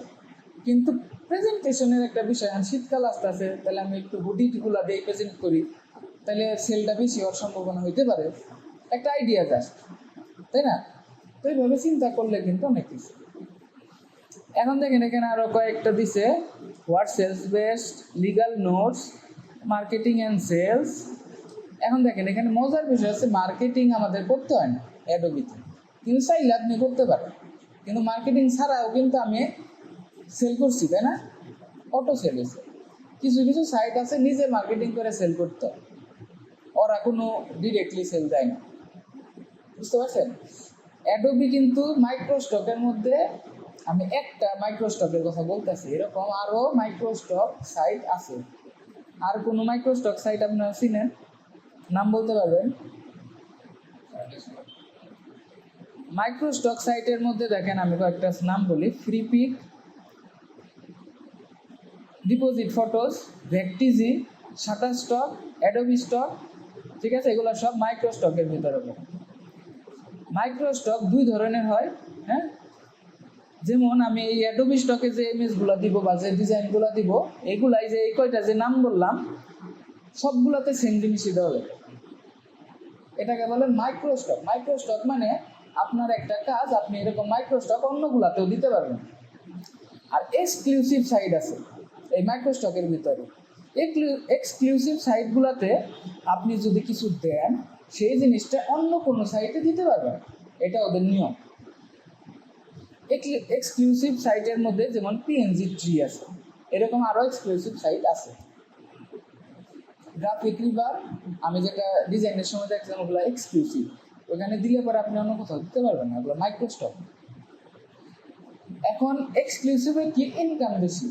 কিন্তু প্রেজেন্টেশনের একটা বিষয়। এখন শীতকাল আসতে আছে, তাহলে আমি একটু হুডিগুলো দিয়ে প্রেজেন্ট করি, তাহলে সেলটা বেশি হওয়ার সম্ভাবনা হইতে পারে, একটা আইডিয়া জাস্ট, তাই না? তো এইভাবে চিন্তা করলে কিন্তু অনেক কিছু। এখন দেখেন এখানে আরো কয়েকটা দিছে, what sells best, legal notes, marketing and sales. এখন দেখেন এখানে মজার বিষয় আছে, মার্কেটিং আমাদের করতে হয় না অ্যাডোবিতে, কিন্তু চাইলে আপনি করতে পারেন। কিন্তু মার্কেটিং ছাড়াও কিন্তু আমি সেল করছি, তাই না? অটো সেল হয়েছে। কিছু কিছু সাইট আছে নিজে মার্কেটিং করে সেল করতে হয়, ওরা কোনো ডিরেক্টলি সেল দেয় না, বুঝতে পারছেন? অ্যাডোবি কিন্তু মাইক্রোস্টকের মধ্যে, আমি একটা মাইক্রোস্টকের কথা বলতেছি, এরকম আরও মাইক্রোস্টক সাইট আছে। আর কোনো মাইক্রোস্টক সাইট আপনারা চিনেন? নাম বলতে পারবেন? মাইক্রোস্টক সাইটের মধ্যে দেখেন আমি কয়েকটা নাম বলি, Freepik, Depositphotos, Vecteezy, Shutterstock, Adobe Stock. ঠিক আছে, এগুলো সব মাইক্রোস্টকের ভিতরে পড়ে। মাইক্রোস্টক 2 ধরনের হয়, হ্যাঁ। যেমন আমি এই অ্যাডোবি স্টকে যে ইমেজগুলো দিব বা যে ডিজাইনগুলো দিব, এগুলাই যে এই কয়টা যে নাম বললাম, সবগুলোতে সেম জিনিসই দেওয়া যাবে। এটাকে বলে মাইক্রোস্টক। মাইক্রোস্টক মানে আপনার একটা কাজ আপনি এরকম মাইক্রোস্টক অন্যগুলাতেও দিতে পারবেন। আর এক্সক্লুসিভ সাইট আছে এই মাইক্রোস্টকের ভিতরে। এক্সক্লুসিভ সাইটগুলোতে আপনি যদি কিছু দেন, সেই জিনিসটা অন্য কোনো সাইটে দিতে পারবেন, এটা ওদের নিয়ম। এক্সক্লুসিভ সাইটের মধ্যে যেমন পিএনজি ট্রি আছে, এরকম আরও এক্সক্লুসিভ সাইট আছে। গ্রাফিক রিভার, আমি যেটা ডিজাইনের সময় দেখছিলাম, ওগুলো এক্সক্লুসিভ, ওখানে দিলে পরে আপনি অন্য কোথাও দিতে পারবেন না, ওগুলো মাইক্রোস্টক। এখন এক্সক্লুসিভে কি ইনকাম বেশি,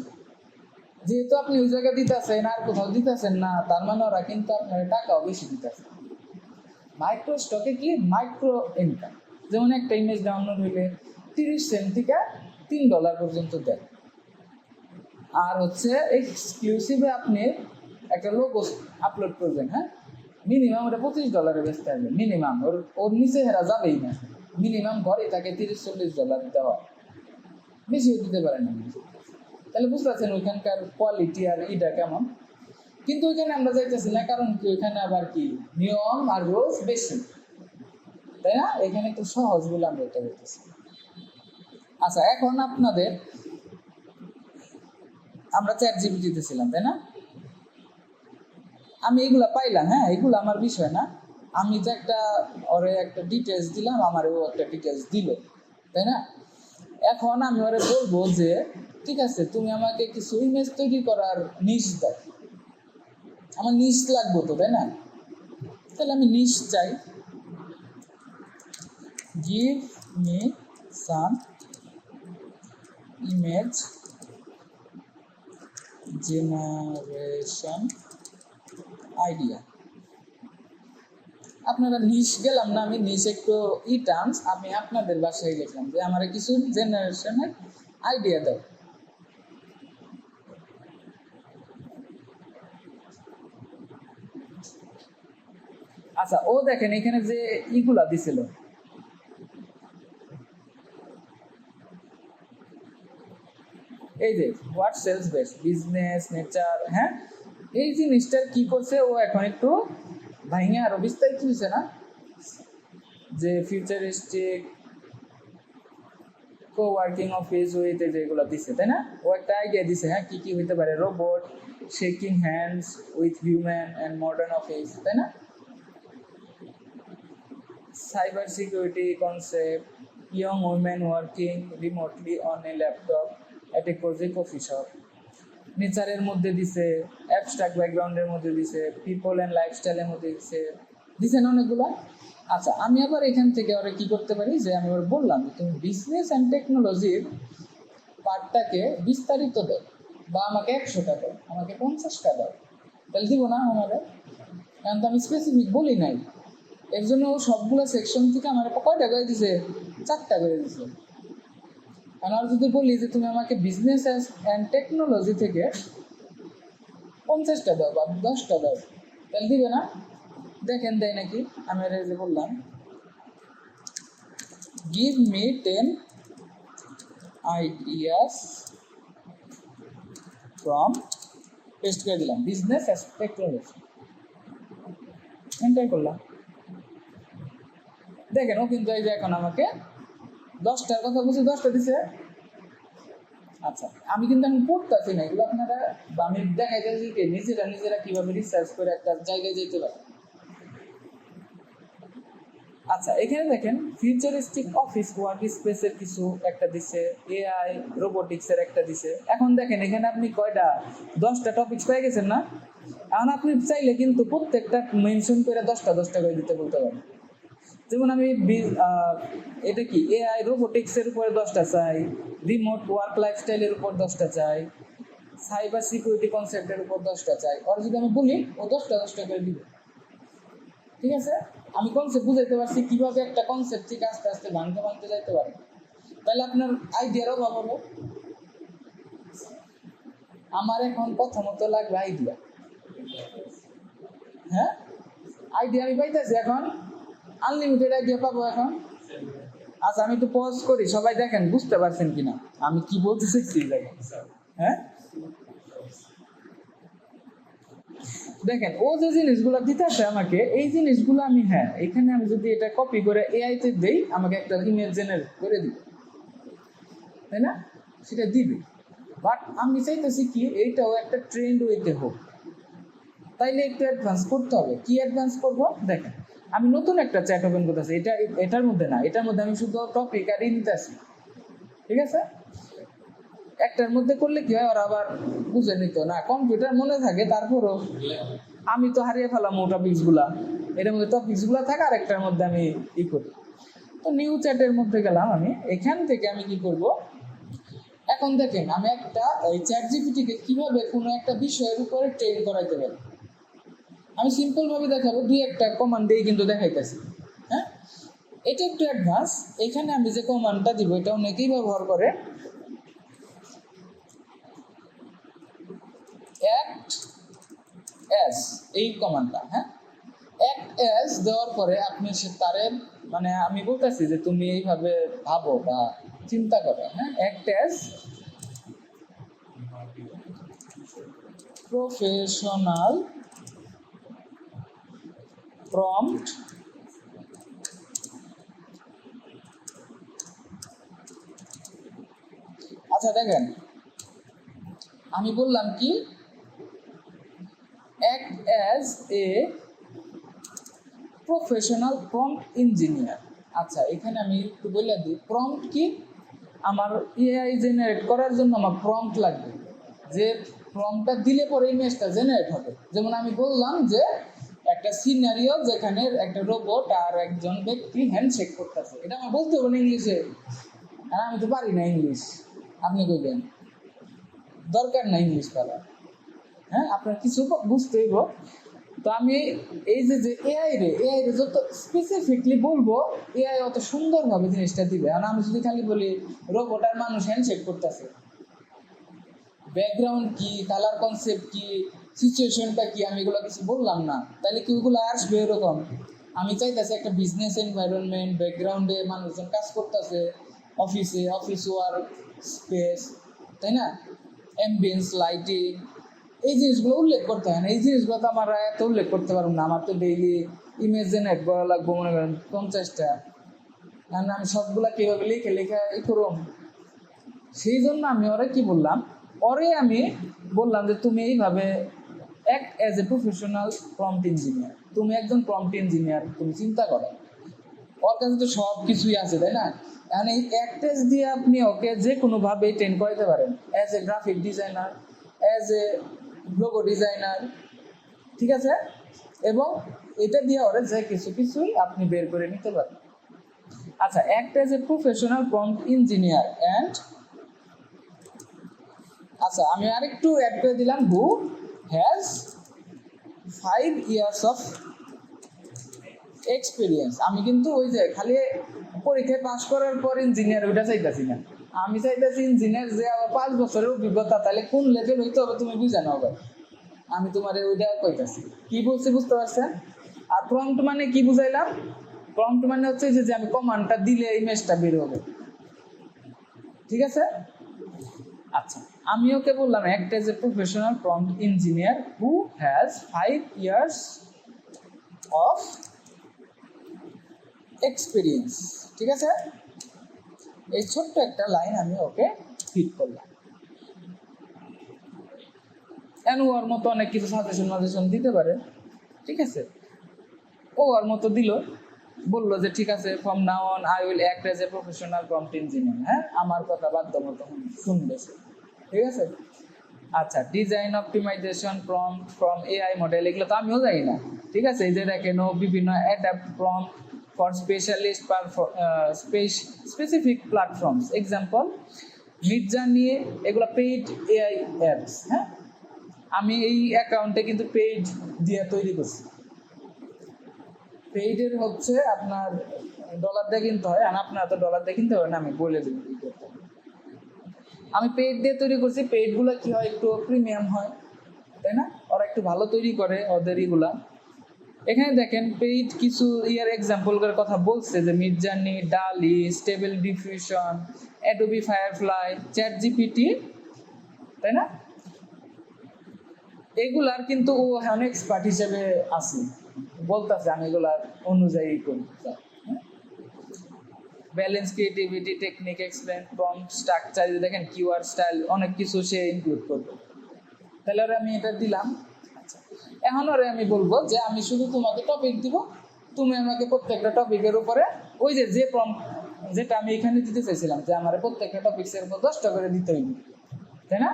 যেহেতু আপনি ওই জায়গায় দিতেছেন আর কোথাও দিতেছেন না, তার মানে ওরা কিন্তু আপনার টাকাও বেশি দিতেছে। মাইক্রোস্টকে কি মাইক্রো ইনকাম, যেমন একটা ইমেজ ডাউনলোড হইলে 30 সেন্ট থেকে $3 পর্যন্ত দেয়। আর হচ্ছে এক্সক্লুসিভে আপনি একটা লোগো আপলোড করবেন, হ্যাঁ, মিনিমাম ওটা $25 বেচতে হবে, মিনিমাম। ওর নিচে হেরা যাবেই না, মিনিমাম ঘরে তাকে $30-40 দেওয়া, বেশিও দিতে পারে না। তাহলে বুঝতে পারছেন ওইখানকার কোয়ালিটি আর ইটা কেমন। কিন্তু ওইখানে আমরা যাইতেছি না, কারণ কি ওইখানে আবার কি নিয়ম আর রোজ বেশি, তাই না? এখানে একটু সহজ বলে আমরা এটা বলতেছি। আচ্ছা, এখন আপনাদের, আমরা চ্যাটজিপিটিতে ছিলাম, তাই না? আমি এগুলা পাইলাম, হ্যাঁ, এগুলো আমার বিষয় না। আমি যে ওরে একটা ডিটেলস দিলাম, আমার ও একটা ডিটেলস দিল, তাই না? এখন আমি ওরে বলবো যে ঠিক আছে, তুমি আমাকে কিছু ইমেজ তৈরি করার নিশ দাও। আমার নিশ লাগবো তো, তাই না? তাহলে আমি নিশ চাই। Give me some image generation idea. আপনারা নিশ গেলাম না, আমি নিশ একটু টার্মস আমি আপনাদের বাসায় লিখলাম যে আমার কিছু জেনারেশনের আইডিয়া দাও। আচ্ছা, ও দেখেন এখানে যে ইগুলা দিছিল, এই যে what sells best, business, nature, হ্যাঁ, এই জিনিসটার কি করছে ও এখন একটু ভাইঙে আরো বিস্তারিত হয়েছে না, যে ফিউচারিস্টিক কো-ওয়ার্কিং অফিস উইথ যেগুলো দিছে, তাই না? ও একটা আইডিয়া দিছে, হ্যাঁ, কি কি হইতে পারে, robot, shaking hands with human and modern office, তাই না? Cyber security concept, young women working remotely on a laptop at a cosy coffee shop. নেচারের মধ্যে দিছে, অ্যাবস্ট্রাক্ট ব্যাকগ্রাউন্ডের মধ্যে দিছে, পিপল অ্যান্ড লাইফস্টাইলের মধ্যে দিছে না অনেকগুলো। আচ্ছা, আমি আবার এখান থেকে ওরা কি করতে পারি, যে আমি আবার বললাম যে তুমি বিজনেস অ্যান্ড টেকনোলজির পার্টটাকে বিস্তারিত দাও, বা আমাকে 100টা দাও, আমাকে 50টা দাও, তাহলে দিব না আমাদের? কারণ তো আমি স্পেসিফিক বলি নাই, এর জন্য ও সবগুলো সেকশন থেকে আমার কয়টা করে দিছে, 4টা করে দিছে। কারণ আর যদি বলি যে তুমি আমাকে বিজনেস অ্যান্ড টেকনোলজি থেকে 50টা দাও বা 10টা দাও, তাহলে দিবে না? দেখেন দেয় নাকি। আমি আর যে বললাম give me 10 ideas from, paste করে দিলাম বিজনেস টেকনোলজি, এন্টার করলাম। দেখেন ও কিন্তু এই যে এখন আমাকে 10টার কথা বলছি, 10টা দিছে। আচ্ছা, আমি কিন্তু আমি পড়তেছি না এগুলো, আপনারা আমি দেখাইতেছি কি নিজেরা কিভাবে রিসার্চ করে একটা জায়গায় যেতে পারে। আচ্ছা, এখানে দেখেন ফিউচারিস্টিক অফিস ওয়ার্ক স্পেসের কিছু একটা দিছে, এআই রোবোটিক্সের একটা দিছে। এখন দেখেন এখানে আপনি কয়টা, 10টা টপিকস পেয়ে গেছেন না? এখন আপনি চাইলে কিন্তু প্রত্যেকটা মেনশন করে 10টা করে দিতে বলতে পারেন। যেমন আমি এটা কি এআই রোবোটিক্সের উপরে 10টা চাই, রিমোট ওয়ার্ক লাইফস্টাইলের উপর 10টা চাই, সাইবার সিকিউরিটি কনসেপ্টের উপর 10টা চাই। আর যদি আমি বলি ও 10টা করে দিবে। ঠিক আছে, আমি কনসেপ্ট বুঝাইতে পারছি কিভাবে একটা কনসেপ্ট থেকে আস্তে আস্তে ভাঙতে যাইতে পারে। তাহলে আপনার আইডিয়ার অভাব হবে। আমার এখন প্রথমত লাগবে আইডিয়া। হ্যাঁ, আইডিয়া আমি পাইতেছি এখন, আনলিমিটেড আইডিয়া পাবো এখন। আচ্ছা, আমি একটু পজ করি, সবাই দেখেন বুঝতে পারছেন কিনা আমি কি বলতে চাইছি। দেখেন, হ্যাঁ দেখেন ও যে জিনিসগুলো দিতেছে আমাকে, এই জিনিসগুলো আমি, হ্যাঁ, এখানে আমি যদি এটা কপি করে এআই তে দেই, আমাকে একটা ইমেজ জেনারেট করে দিবে, তাই না? সেটা দিবে। বাট আমি চাইতেছি কি এইটাও একটা ট্রেন্ড ওয়েতে হোক, তাইলে একটু অ্যাডভান্স করতে হবে। কি অ্যাডভান্স করবো? দেখেন আমি নতুন একটা চ্যাট ওপেন করতেছি, এটার মধ্যে না, এটার মধ্যে আমি শুধু টপিক আর নিতেছি। ঠিক আছে, একটার মধ্যে করলে কি হয়, ওরা আবার বুঝে নিত না, কম্পিউটার মনে থাকে, তারপরও আমি তো হারিয়ে ফেলাম ও টপিকসগুলা, এটার মধ্যে টপিকসগুলা থাকে আর একটার মধ্যে আমি ই করি। তো নিউ চ্যাটের মধ্যে গেলাম আমি, এখান থেকে আমি কি করব, এখন দেখেন আমি একটা এই চ্যাট জিপিটিকে কিভাবে কোনো একটা বিষয়ের উপরে ট্রেন করাইতে পারি, আমি সিম্পল ভাবে দেখাবো, 2-1টা কমান্ড দিয়ে কিন্তু দেখাইতেছি। হ্যাঁ, এটা একটু অ্যাডভান্স। এখানে আমি যে কমান্ডটা দিব এটা অনেকেই ব্যবহার করে, অ্যাক্ট অ্যাজ, এই কমান্ডটা। হ্যাঁ, অ্যাক্ট অ্যাজ দেওয়ার পরে আপনি সে তারে, মানে আমি বলতেছি যে তুমি এইভাবে ভাবো বা চিন্তা করো। হ্যাঁ, অ্যাক্ট অ্যাজ প্রফেশনাল প্রম্পট আচ্ছা দেখেন আমি বললাম কি, act as a professional prompt engineer. আচ্ছা, এখানে আমি একটু বলে দিই প্রম্পট কি। আমার এআই জেনারেট করার জন্য আমার প্রম্পট লাগবে, যে প্রম্পটটা দিলে পরে ইমেজটা জেনারেট হবে। যেমন আমি বললাম যে একটা সিনারিও যেখানে একটা রোবট আর একজন ব্যক্তি হ্যান্ডশেক করতেছে, এটা আমার বলতে হবে না ইংলিশে, আর আমি তো পারি না ইংলিশ, আপনি কইবেন দরকার নাই ইংলিশ বলা, হ্যাঁ আপনার কিছু বুঝতে হইব। তো আমি এই যে এআই রে যত স্পেসিফিকলি বলবো, এআই অত সুন্দরভাবে জিনিসটা দিবে। আর আমি যদি খালি বলি রোবট আর মানুষ হ্যান্ডশেক করতেছে, ব্যাকগ্রাউন্ড কি, কালার কনসেপ্ট কি, সিচুয়েশনটা কি, আমি এগুলো কিছু বললাম না, তাহলে কি ওগুলো আসবে এরকম? আমি চাইতেছি একটা বিজনেস এনভায়রনমেন্ট, ব্যাকগ্রাউন্ডে মানুষজন কাজ করতেছে, অফিস ওয়ার্ক স্পেস, তাই না, অ্যাম্বিয়েন্স, লাইটিং, এই জিনিসগুলো উল্লেখ করতে হয় না। এই জিনিসগুলো তো আমরা এত উল্লেখ করতে পারবো না, আমার তো ডেইলি ইমেজ জেনারেট করা লাগবো মনে করেন 50টা, কারণ আমি সবগুলা কীভাবে লিখে করুম। সেই জন্য আমি কি বললাম, আমি বললাম যে তুমি এইভাবে act as a professional prompt engineer, তুমি একজন প্রম্পট ইঞ্জিনিয়ার, তুমি চিন্তা করো ওর কাছে তো সব কিছুই আছে, তাই না? এখন এই অ্যাক্টেজ দিয়ে আপনি ওকে যে কোনোভাবেই ট্রেন করাতে পারেন, as a graphic designer, as a logo designer, ঠিক আছে? এবং এটা দিয়ে ওরা যে কিছুই আপনি বের করে নিতে পারেন। আচ্ছা, act as a professional prompt engineer and, আচ্ছা আমি আরেকটু অ্যাড করে দিলাম, who has 5 years of experience. আমি কিন্তু ওই যে খালি পরীক্ষায় পাস করার পর ইঞ্জিনিয়ার ওইটা চাইতেছি না, আমি চাইতেছি ইঞ্জিনিয়ার যে আবার 5 বছরের অভিজ্ঞতা, তাহলে কোন লেভেল হইতে হবে তুমি বুঝানো হবে, আমি তোমার ওইটা কইতাছি। কি বলছি বুঝতে পারছেন? আর প্রম্পট মানে কি বুঝাইলাম? প্রম্পট মানে হচ্ছে যে আমি কমান্ডটা দিলে ইমেজটা বের হবে, ঠিক আছে? আচ্ছা, আমি ওকে বললাম act as a professional prompt engineer who has 5 years of experience, ঠিক আছে? এই ছোট্ট একটা লাইন আমি ওকে ফিট করলাম। ওর মতো অনেক কিছু সাজেশন দিতে পারে, ঠিক আছে? ও ওর মতো দিল, বললো যে ঠিক আছে, from now on I will act as a professional prompt engineer. হ্যাঁ, আমার কথা বাধ্য মতো শুনবে, ঠিক আছে? আচ্ছা, design optimization from AI model, এগুলো তো আমিও জানি না, ঠিক আছে? এই যে দেখেন ও বিভিন্ন adapt prompt for specialist specific platforms, example Midjourney, এগুলো পেইড এআই অ্যাপস। হ্যাঁ, আমি এই অ্যাকাউন্টে কিন্তু পেইড দিয়ে তৈরি করছি। পেইডের হচ্ছে আপনার ডলার দিয়ে কিনতে হয়, আর আপনার তো ডলার দিয়ে কিনতে হবে না, আমি বলে দেবো। আমি পেইড দিয়ে তৈরি করছি, পেইডগুলো কি হয়, একটু প্রিমিয়াম হয়, তাই না? ওরা একটু ভালো তৈরি করে ওদের ইগুলা। এখানে দেখেন পেইড কিছু এক্সাম্পলের কথা বলছে, যে মিডজার্নি, ডালি, stable diffusion, Adobe firefly, chat GPT, তাই না? এগুলার কিন্তু ও অনেক এক্সপার্ট হিসেবে আছে, বলতেছে আমি এগুলার অনুযায়ী করি। Balance, creativity, technique, explain, prompt, structure, দেখেন কিওয়ার্ড, স্টাইল, অনেক কিছু সে ইনক্লুড করবে। তাহলে আমি এটা দিলাম। এখন আমি বলবো যে আমি শুধু তোমাকে টপিক দিব, তুমি আমাকে প্রত্যেকটা টপিকের উপরে ওই যে প্রম্পট যেটা আমি এখানে দিতে চাইছিলাম, যে আমার প্রত্যেকটা টপিক্সের উপর 10টা করে দিতে হইবে, তাই না?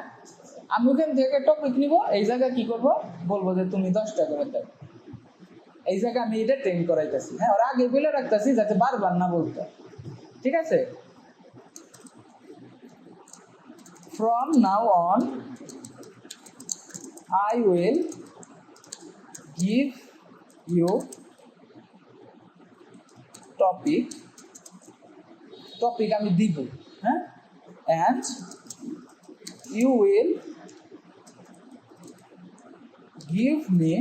আমি ওখান থেকে টপিক নিব, এই জায়গায় কি করব, বলবো যে তুমি 10টা করে দাও। এই জায়গায় আমি এটা ট্রেন করাইতেছি। হ্যাঁ, ওর আগে বলে রাখতেছি যাতে বারবার না বলতে, ঠিক আছে? From now on I will give you topic আমি দিব, হ্যাঁ, and you will give me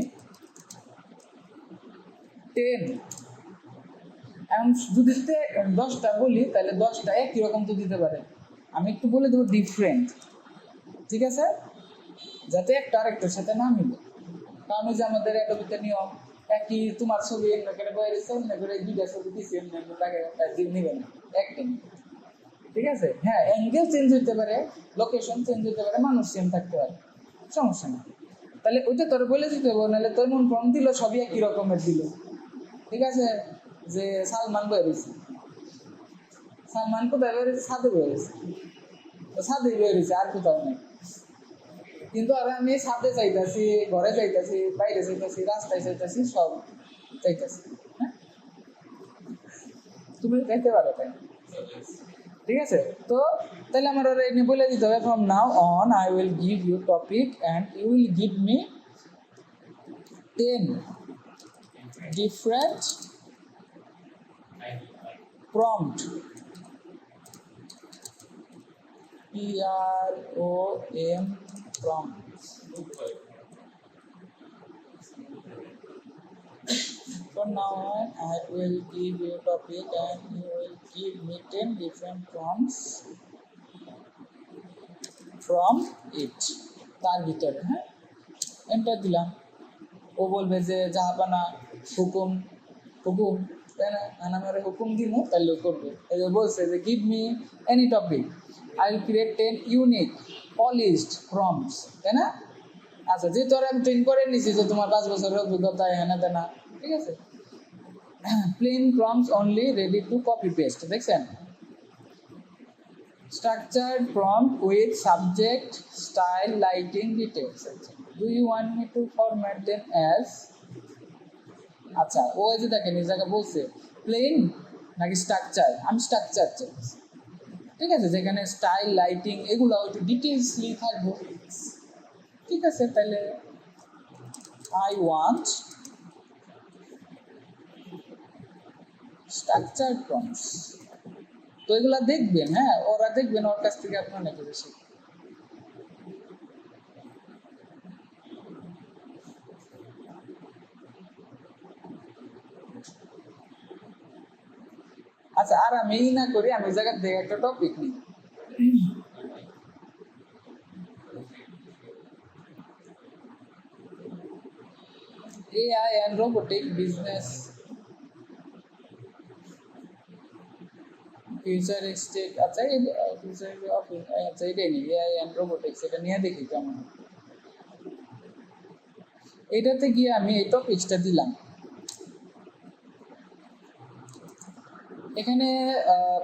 10, and যদি 10টা বলি তাহলে 10টা একই রকম তো দিতে পারে, আমি একটু বলে দেবো ডিফারেন্ট, ঠিক আছে? যাতে একটা আরেকটার সাথে না মিলে। কারণ ওই যে আমাদের অ্যাডোবিতে নিয়ম, একই তোমার ছবি এমনি করে বইয়েছে, এমনি করে 2টা ছবি দিচ্ছি, এমনি লাগে নিবে না, একদিন, ঠিক আছে? হ্যাঁ, অ্যাঙ্গেল চেঞ্জ হতে পারে, লোকেশন চেঞ্জ হতে পারে, মানুষ সেম থাকতে পারে, সমস্যা নেই। তাহলে ওইটা তোর বলে দিতে হবে, নাহলে তোর মন ফর্ম দিল সবই একই রকমের দিল, ঠিক আছে? যে সালমান বইয়েছে, সালমান কোথায় বেরিয়েছে? ছাদে বেরিয়েছে, ছাদে বেরিয়েছে, আর কোথাও নেই। কিন্তু আর আমি ছাদে চাইতেছি, ঘরে চাইতেছি, বাইরে চাইতেছি, রাস্তায় চাইতেছি, সব চাইতেছি। হ্যাঁ, তুমি চাইতে পারো তাই, ঠিক আছে? তো তাহলে আমার ওরা এনে বলে দিতে হবে, from now on I will give you topic and you will give me 10 different prompt, PROM prompts. From now on, I will give you a topic and you will give me 10 different prompts from it. তার ভিতরে, হ্যাঁ, এন্টার দিলাম। ও বলবে যে জাহাপানা হুকুম হুকুম, তাই না? আমি ওরা হুকুম দিব, তাহলে করবে। এই যে বলছে যে give me any topic, I will create 10 unique polished prompts, তাই না? আচ্ছা, যে তোর আমি ট্রেন করে নিছি যে তোমার 5 বছরের অভিজ্ঞতা এখানে দেয় না, ঠিক আছে? Plain prompts only, ready to copy paste, দেখছেন? Structured prompt with subject, style, lighting, details. Do you want me to format them as? আচ্ছা, ও এই যে দেখেন এই জায়গা বলছে প্লেন নাকি স্ট্রাকচার, আমি স্ট্রাকচার চাই, ঠিক আছে? যেখানে স্টাইল, লাইটিং এগুলো একটু ডিটেলসলি থাকবো, ঠিক আছে? তাহলে আই ওয়ান্ট স্ট্রাকচার প্রম্পটস। তো এগুলা দেখবেন, হ্যাঁ, ওরা দেখবেন, ওর কাছ থেকে আপনার নাকি বেশি। আচ্ছা, আর আমি না করি, আমি জায়গা থেকে একটা টপিক নিই। AI and robotic business futuristic, আচ্ছা এই আচ্ছা এটাই নিই, AI and robotics, এটা নিয়ে দেখি কেমন। এটাতে গিয়ে আমি এই টপিকসটা দিলাম। এখানে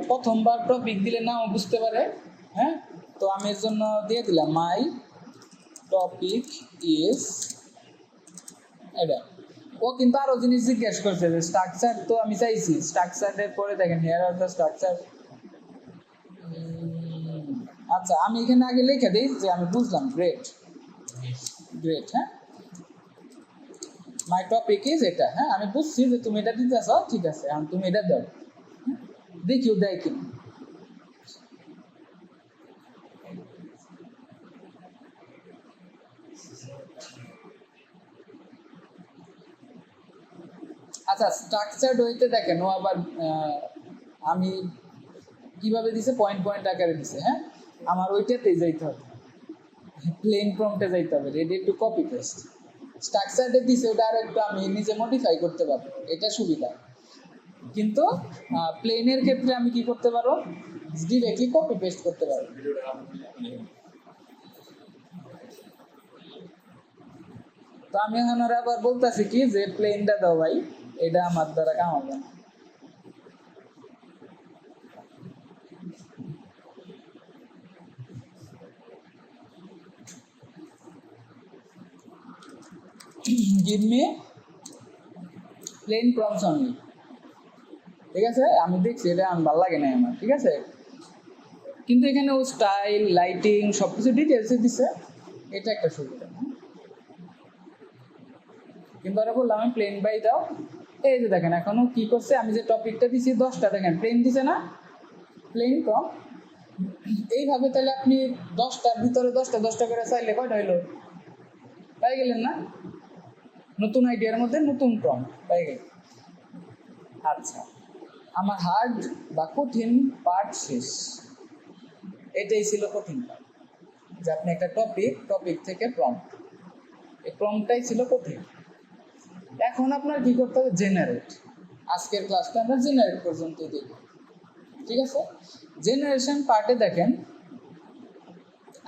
প্রথমবার টপিক দিলে নাও বুঝতে পারে, হ্যাঁ, তো আমি এর জন্য দিয়ে দিলাম মাই টপিক ইজ এটা। ও কিন্তু আরো জিনিস জিজ্ঞেস করছে যে স্ট্রাকচার, তো আমি চাইছি স্ট্রাকচারের পরে দেখেন হেয়ার আর দ্য স্ট্রাকচার। আচ্ছা, আমি এখানে আগে লিখে দিই যে আমি বুঝলাম, গ্রেট গ্রেট, হ্যাঁ, মাই টপিক ইজ এটা, হ্যাঁ, আমি বুঝছি যে তুমি এটা দিতে চাও, ঠিক আছে, এখন তুমি এটা দাও, দেখিও দেয় কিনা। আচ্ছা, স্ট্রাকচারড হইতে দেখেন ও আবার আমি কিভাবে দিছে, পয়েন্ট পয়েন্ট আকারে দিছে, হ্যাঁ, আমার ওইটাতেই যাইতে হবে, প্লেন প্রম্পটে যাইতে হবে, রেডি টু কপি পেস্ট। স্ট্রাকচারটা দিছে ওটা আর একটু আমি নিজে মডিফাই করতে পারবো, এটা সুবিধা। কিন্তু প্লেনের ক্ষেত্রে আমি কি করতে পারবো, ডিরেক্টলি কপি পেস্ট করতে পারবো। তো আমি এখন ওরা আবার বলতেছি কি যে প্লেনটা দাও ভাই, এটা আমার দ্বারা কাম হবে না। give me plain prompts only, ঠিক আছে? আমি দেখছি এটা আমার ভালো লাগে না আমার, ঠিক আছে? কিন্তু এখানে ও স্টাইল, লাইটিং সবকিছু ডিটেলসে দিছে, এটা একটা সুবিধা। কিন্তু আরে বললাম আমি প্লেন বাই দাও, এই যে দেখেন এখনো কি করছে, আমি যে টপিকটা দিছি 10টা, দেখেন প্লেন দিছে না, প্লেন প্রম্পট। এইভাবে তাহলে আপনি 10টার ভিতরে 10টা করে চাইলে কয়টা হইলো, পাই গেলেন না? নতুন আইডিয়ার মধ্যে নতুন প্রম্পট পাই গেলেন। আচ্ছা, আমার হার্ড বা কঠিন পার্ট শেষ। এটাই ছিল কঠিন পার্ট, যে আপনি একটা টপিক থেকে প্রম্পট, এই প্রম্পটটাই ছিল কঠিন। এখন আপনার কি করতে হবে, জেনারেট। আজকের ক্লাসটা আমরা জেনারেট পর্যন্ত দেখব, ঠিক আছে? জেনারেশন পার্টে দেখেন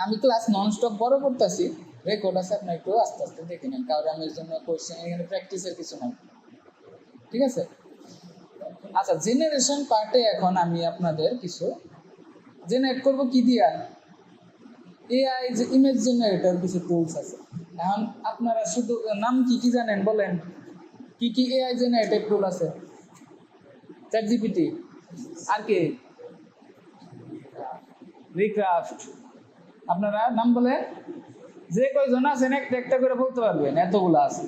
আমি ক্লাস ননস্টপ বড় করতেছি, রেকর্ড আছে, আপনি একটু আস্তে আস্তে দেখে নেন, কারণ আমি এর জন্য কোশ্চেন এখানে প্র্যাকটিসের কিছু নাই, ঠিক আছে? আচ্ছা, জেনারেশন পার্টে এখন আমি আপনাদের কিছু জেনারেট করব কি দিয়া, এআই যে ইমেজ জেনারেটর কিছু টুলস আছে। এখন আপনারা শুধু নাম কি কি জানেন বলেন, কি কি এআই জেনারেটেড টুল আছে? চ্যাট জিপিটি, আর কি? রিক্রাফট। আপনারা নাম বলেন, যে কয়জন আছেন একটা একটা করে বলতে পারবেন, এতগুলো আছে।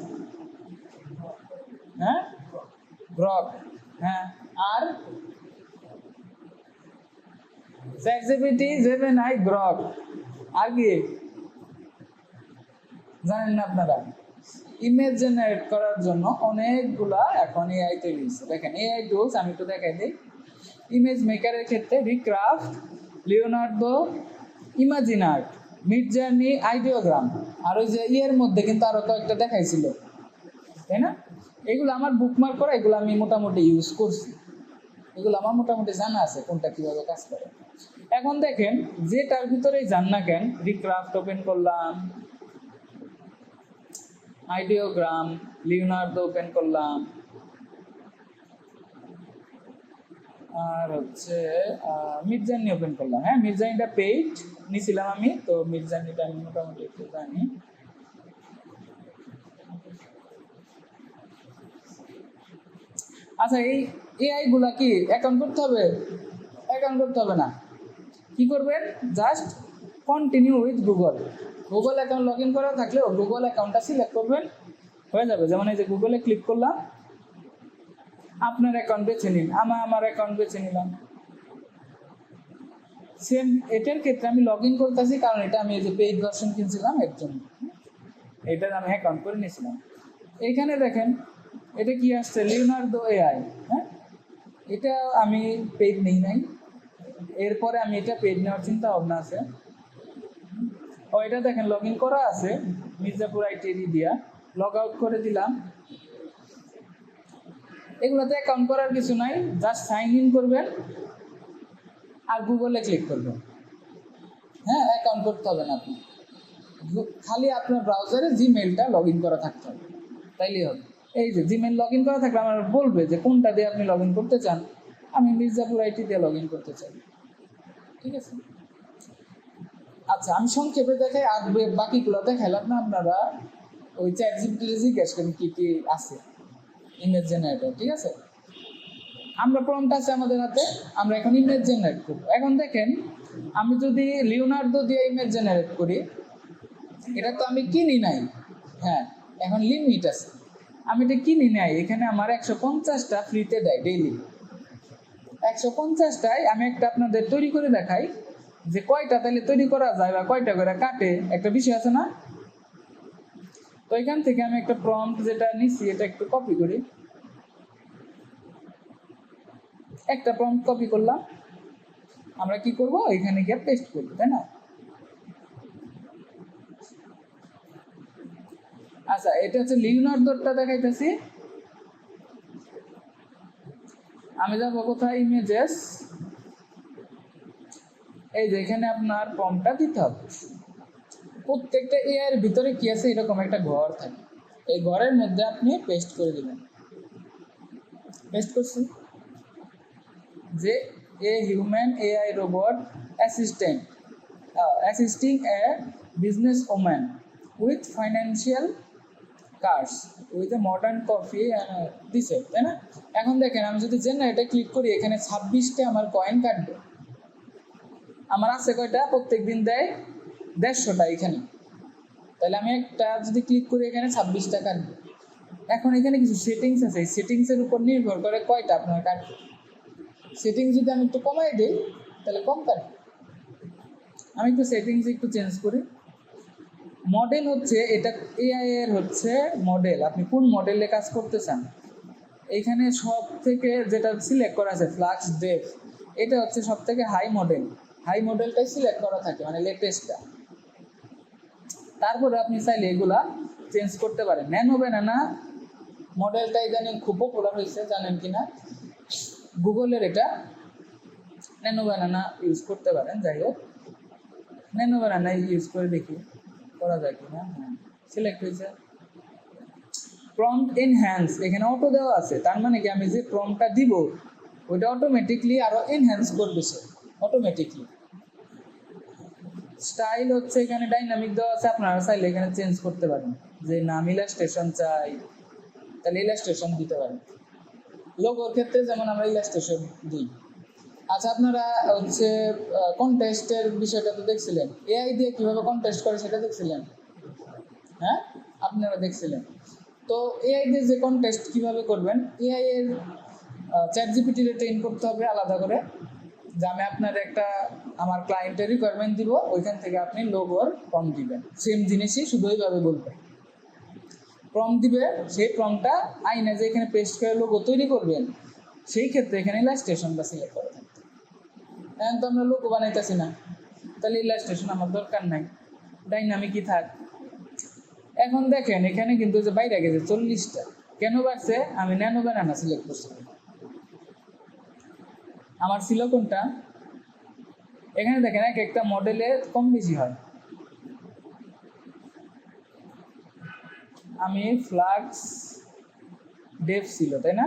হ্যাঁ, গ্রক, হ্যাঁ, আর চ্যাট জিপিটি, জেমিনাই, গ্রক, আর কি জানেন না আপনারা? ইমেজ জেনারেট করার জন্য অনেকগুলা এখন এআই তৈরি হয়েছে। দেখেন এআই টুলস আমি একটু দেখাই দিই। ইমেজ মেকারের ক্ষেত্রে রিক্রাফট, লিওনার্দো, ইমাজিনার্ট, মিডজার্নি, আইডিওগ্রাম, আর ওই যে ইয়ের মধ্যে কিন্তু আরো কয়েকটা দেখাইছিল, তাই না? এগুলো আমার বুকমার্ক করা, এগুলো আমি মোটামুটি ইউজ করছি, এগুলো আমার মোটামুটি জানা আছে কোনটা কিভাবে কাজ করে। এখন দেখেন যেটার ভিতরেই যান না কেন, রিক্রাফট ওপেন করলাম, আইডিওগ্রাম, লিওনার্দো ওপেন করলাম, আর হচ্ছে মিডজার্নি ওপেন করলাম। হ্যাঁ, মিডজার্নিটা পেইড নিছিলাম আমি, তো মিডজার্নিটা আমি মোটামুটি একটু জানি। আচ্ছা, এই এআই গুলা কি অ্যাকাউন্ট করতে হবে? অ্যাকাউন্ট করতে হবে না। কি করবেন? Just continue with Google. Google account log in করা থাকলেও গুগল অ্যাকাউন্টটা সিলেক্ট করবেন, হয়ে যাবে। যেমন এই যে গুগলে ক্লিক করলাম, আপনার অ্যাকাউন্ট বেছে নিন, আমার অ্যাকাউন্ট বেছে নিলাম। সেম এটার ক্ষেত্রে আমি লগ ইন করতেছি, কারণ এটা আমি এই যে পেইড ভার্সন কিনছিলাম এর জন্য, এটার আমি অ্যাকাউন্ট করে নিয়েছিলাম। এইখানে দেখেন এটা কি আসছে, লিওনার্দো এআই। হ্যাঁ, এটা আমি পেইড নেই নাই, এরপরে আমি এটা পেইড নেওয়ার চিন্তা ভাবনা আছে। ও এটা দেখেন লগ ইন করা আছে, মির্জাপুর আইটি দিয়া লগ আউট করে দিলাম। এগুলোতে অ্যাকাউন্ট করার কিছু নাই, জাস্ট সাইন ইন করবেন আর গুগলে ক্লিক করবেন। হ্যাঁ, অ্যাকাউন্ট করতে হবে না আপনি, খালি আপনার ব্রাউজারে জিমেইলটা লগ ইন করা থাকতে হবে, তাইলেই হবে। এই যে জিমেইল লগ ইন করা থাকলে আমার বলবে যে কোনটা দিয়ে আপনি লগ ইন করতে চান। আমি মির্জাপুর আইটি দিয়ে লগ ইন করতে চাই, ঠিক আছে। আচ্ছা, আমি সংক্ষেপে দেখাই, আর বাকিগুলো দেখাইলাম না, আপনারা ওই চ্যাট জিপিটিতে জিজ্ঞেস করেন কি কি আছে ইমেজ জেনারেটর, ঠিক আছে। আমরা প্রম্পট আছে আমাদের হাতে, আমরা এখন ইমেজ জেনারেট করবো। এখন দেখেন আমি যদি লিওনার্দো দিয়ে ইমেজ জেনারেট করি, এটা তো আমি কিনি নাই। হ্যাঁ, এখন লিমিট আছে, আমি এটা কিনি নাই। এখানে আমার 150টা ফ্রিতে দেয় ডেইলি। 150টায় আমি একটা আপনাদের তৈরি করে দেখাই যে কয়টা তাহলে তৈরি করা যায় বা কয়টা করে কাটে, একটা বিষয় আছে না? তো এখান থেকে আমি একটা প্রম্পট যেটা নিচ্ছি এটা একটু কপি করি, একটা প্রম্পট কপি করলাম। আমরা কি করব, এখানে গিয়ে পেস্ট করব, তাই না? আচ্ছা, এটা হচ্ছে লিওনার্দোটা দেখাইতেছি। আমি যাবো কোথায়, ইমেজেস, এই যে এখানে আপনার প্রম্পটটা দিতে হবে। প্রত্যেকটা এআই এর ভিতরে কি আছে, এরকম একটা ঘর থাকে, এই ঘরের মধ্যে আপনি পেস্ট করে দিবেন। পেস্ট করছি যে a human AI robot assistant assisting A business woman with financial cards with a modern coffee দিছে, তাই না? এখন দেখেন আমি যদি জেনারেটে ক্লিক করি, এখানে 26টা আমার কয়েন কাটবে। আমার আছে কয়টা, প্রত্যেক দিন দেয় 150টা এখানে, তাহলে আমি একটা যদি ক্লিক করি এখানে 26টা কাটবে। এখন এখানে কিছু সেটিংস আছে, এই সেটিংসের উপর নির্ভর করে কয়টা আপনার কাটবে। সেটিংস যদি আমি একটু কমাই দিই তাহলে কম কাটবে। আমি একটু সেটিংস একটু চেঞ্জ করি। মডেল হচ্ছে এটা এআই এর হচ্ছে মডেল, আপনি কোন মডেলে কাজ করতে চান। এইখানে সব থেকে যেটা সিলেক্ট করা আছে ফ্লাক্স ডেভ, এটা হচ্ছে সব থেকে হাই মডেল, হাই মডেলটাই সিলেক্ট করা থাকে, মানে লেটেস্টটা। তারপরে আপনি চাইলে এগুলা চেঞ্জ করতে পারেন। ন্যানো ব্যানানা মডেলটা ইদানিং খুব পপুলার হয়েছে, জানেন কিনা? গুগলের এটা ন্যানো ব্যানানা ইউজ করতে পারেন। যাই হোক, ন্যানো ব্যানানা ইউজ করে দেখি করা যায় কিনা। হ্যাঁ, সিলেক্ট হয়েছে। প্রম্পট এনহ্যান্স, এখানে অটো দেওয়া আছে, তার মানে কি আমি যে প্রম্পটটা দিব ওইটা অটোমেটিকলি আরো এনহ্যান্স করবে সে, অটোমেটিকলি স্টাইল হচ্ছে এখানে ডাইনামিক দেওয়া আছে, আপনারা চাইলে এখানে চেঞ্জ করতে পারেন, যে নাম ইলাস্ট্রেশন চাই তাহলে ইলাস্ট্রেশন দিতে পারেন। লোগোর ক্ষেত্রে যেমন আমরা ইলাস্ট্রেশন দিই। আচ্ছা, আপনারা হচ্ছে কন্টেস্টের বিষয়টা তো দেখছিলেন, এআই দিয়ে কিভাবে কন্টেস্ট করে সেটা দেখছিলেন, হ্যাঁ আপনারা দেখছিলেন। তো এআই দিয়ে যে কন্টেস্ট কিভাবে করবেন, এআই এর চ্যাট জিপিটিতে ট্রেন করতে হবে আলাদা করে, যে আমি আপনার একটা আমার ক্লায়েন্টের রিকোয়ারমেন্ট দিব, ওইখান থেকে আপনি লোগোর প্রম্পট দিবেন, সেম জিনিসই শুধু এইভাবে বলবেন। প্রম্পট দিবে, সেই প্রম্পটটা আইনে যে এখানে পেস্ট করে লোগো তৈরি করবেন, সেই ক্ষেত্রে এখানে ইলাস্ট্রেশনটা সিলেক্ট করে থাকবে। এখন তো আমরা লোগো বানাইতেছি না, তাহলে ইলাস্ট্রেশন আমার দরকার নাই, ডাইনামিকই থাক। এখন দেখেন এখানে কিন্তু যে বাইরে গেছে 40টা, কেন বাড়ছে? আমি ন্যানো ব্যানানা সিলেক্ট করছি, আমার ছিল কোনটা? এখানে দেখেন এক একটা মডেলে কম বেশি হয়। আমি ফ্লাক্স ডেভ ছিল, তাই না?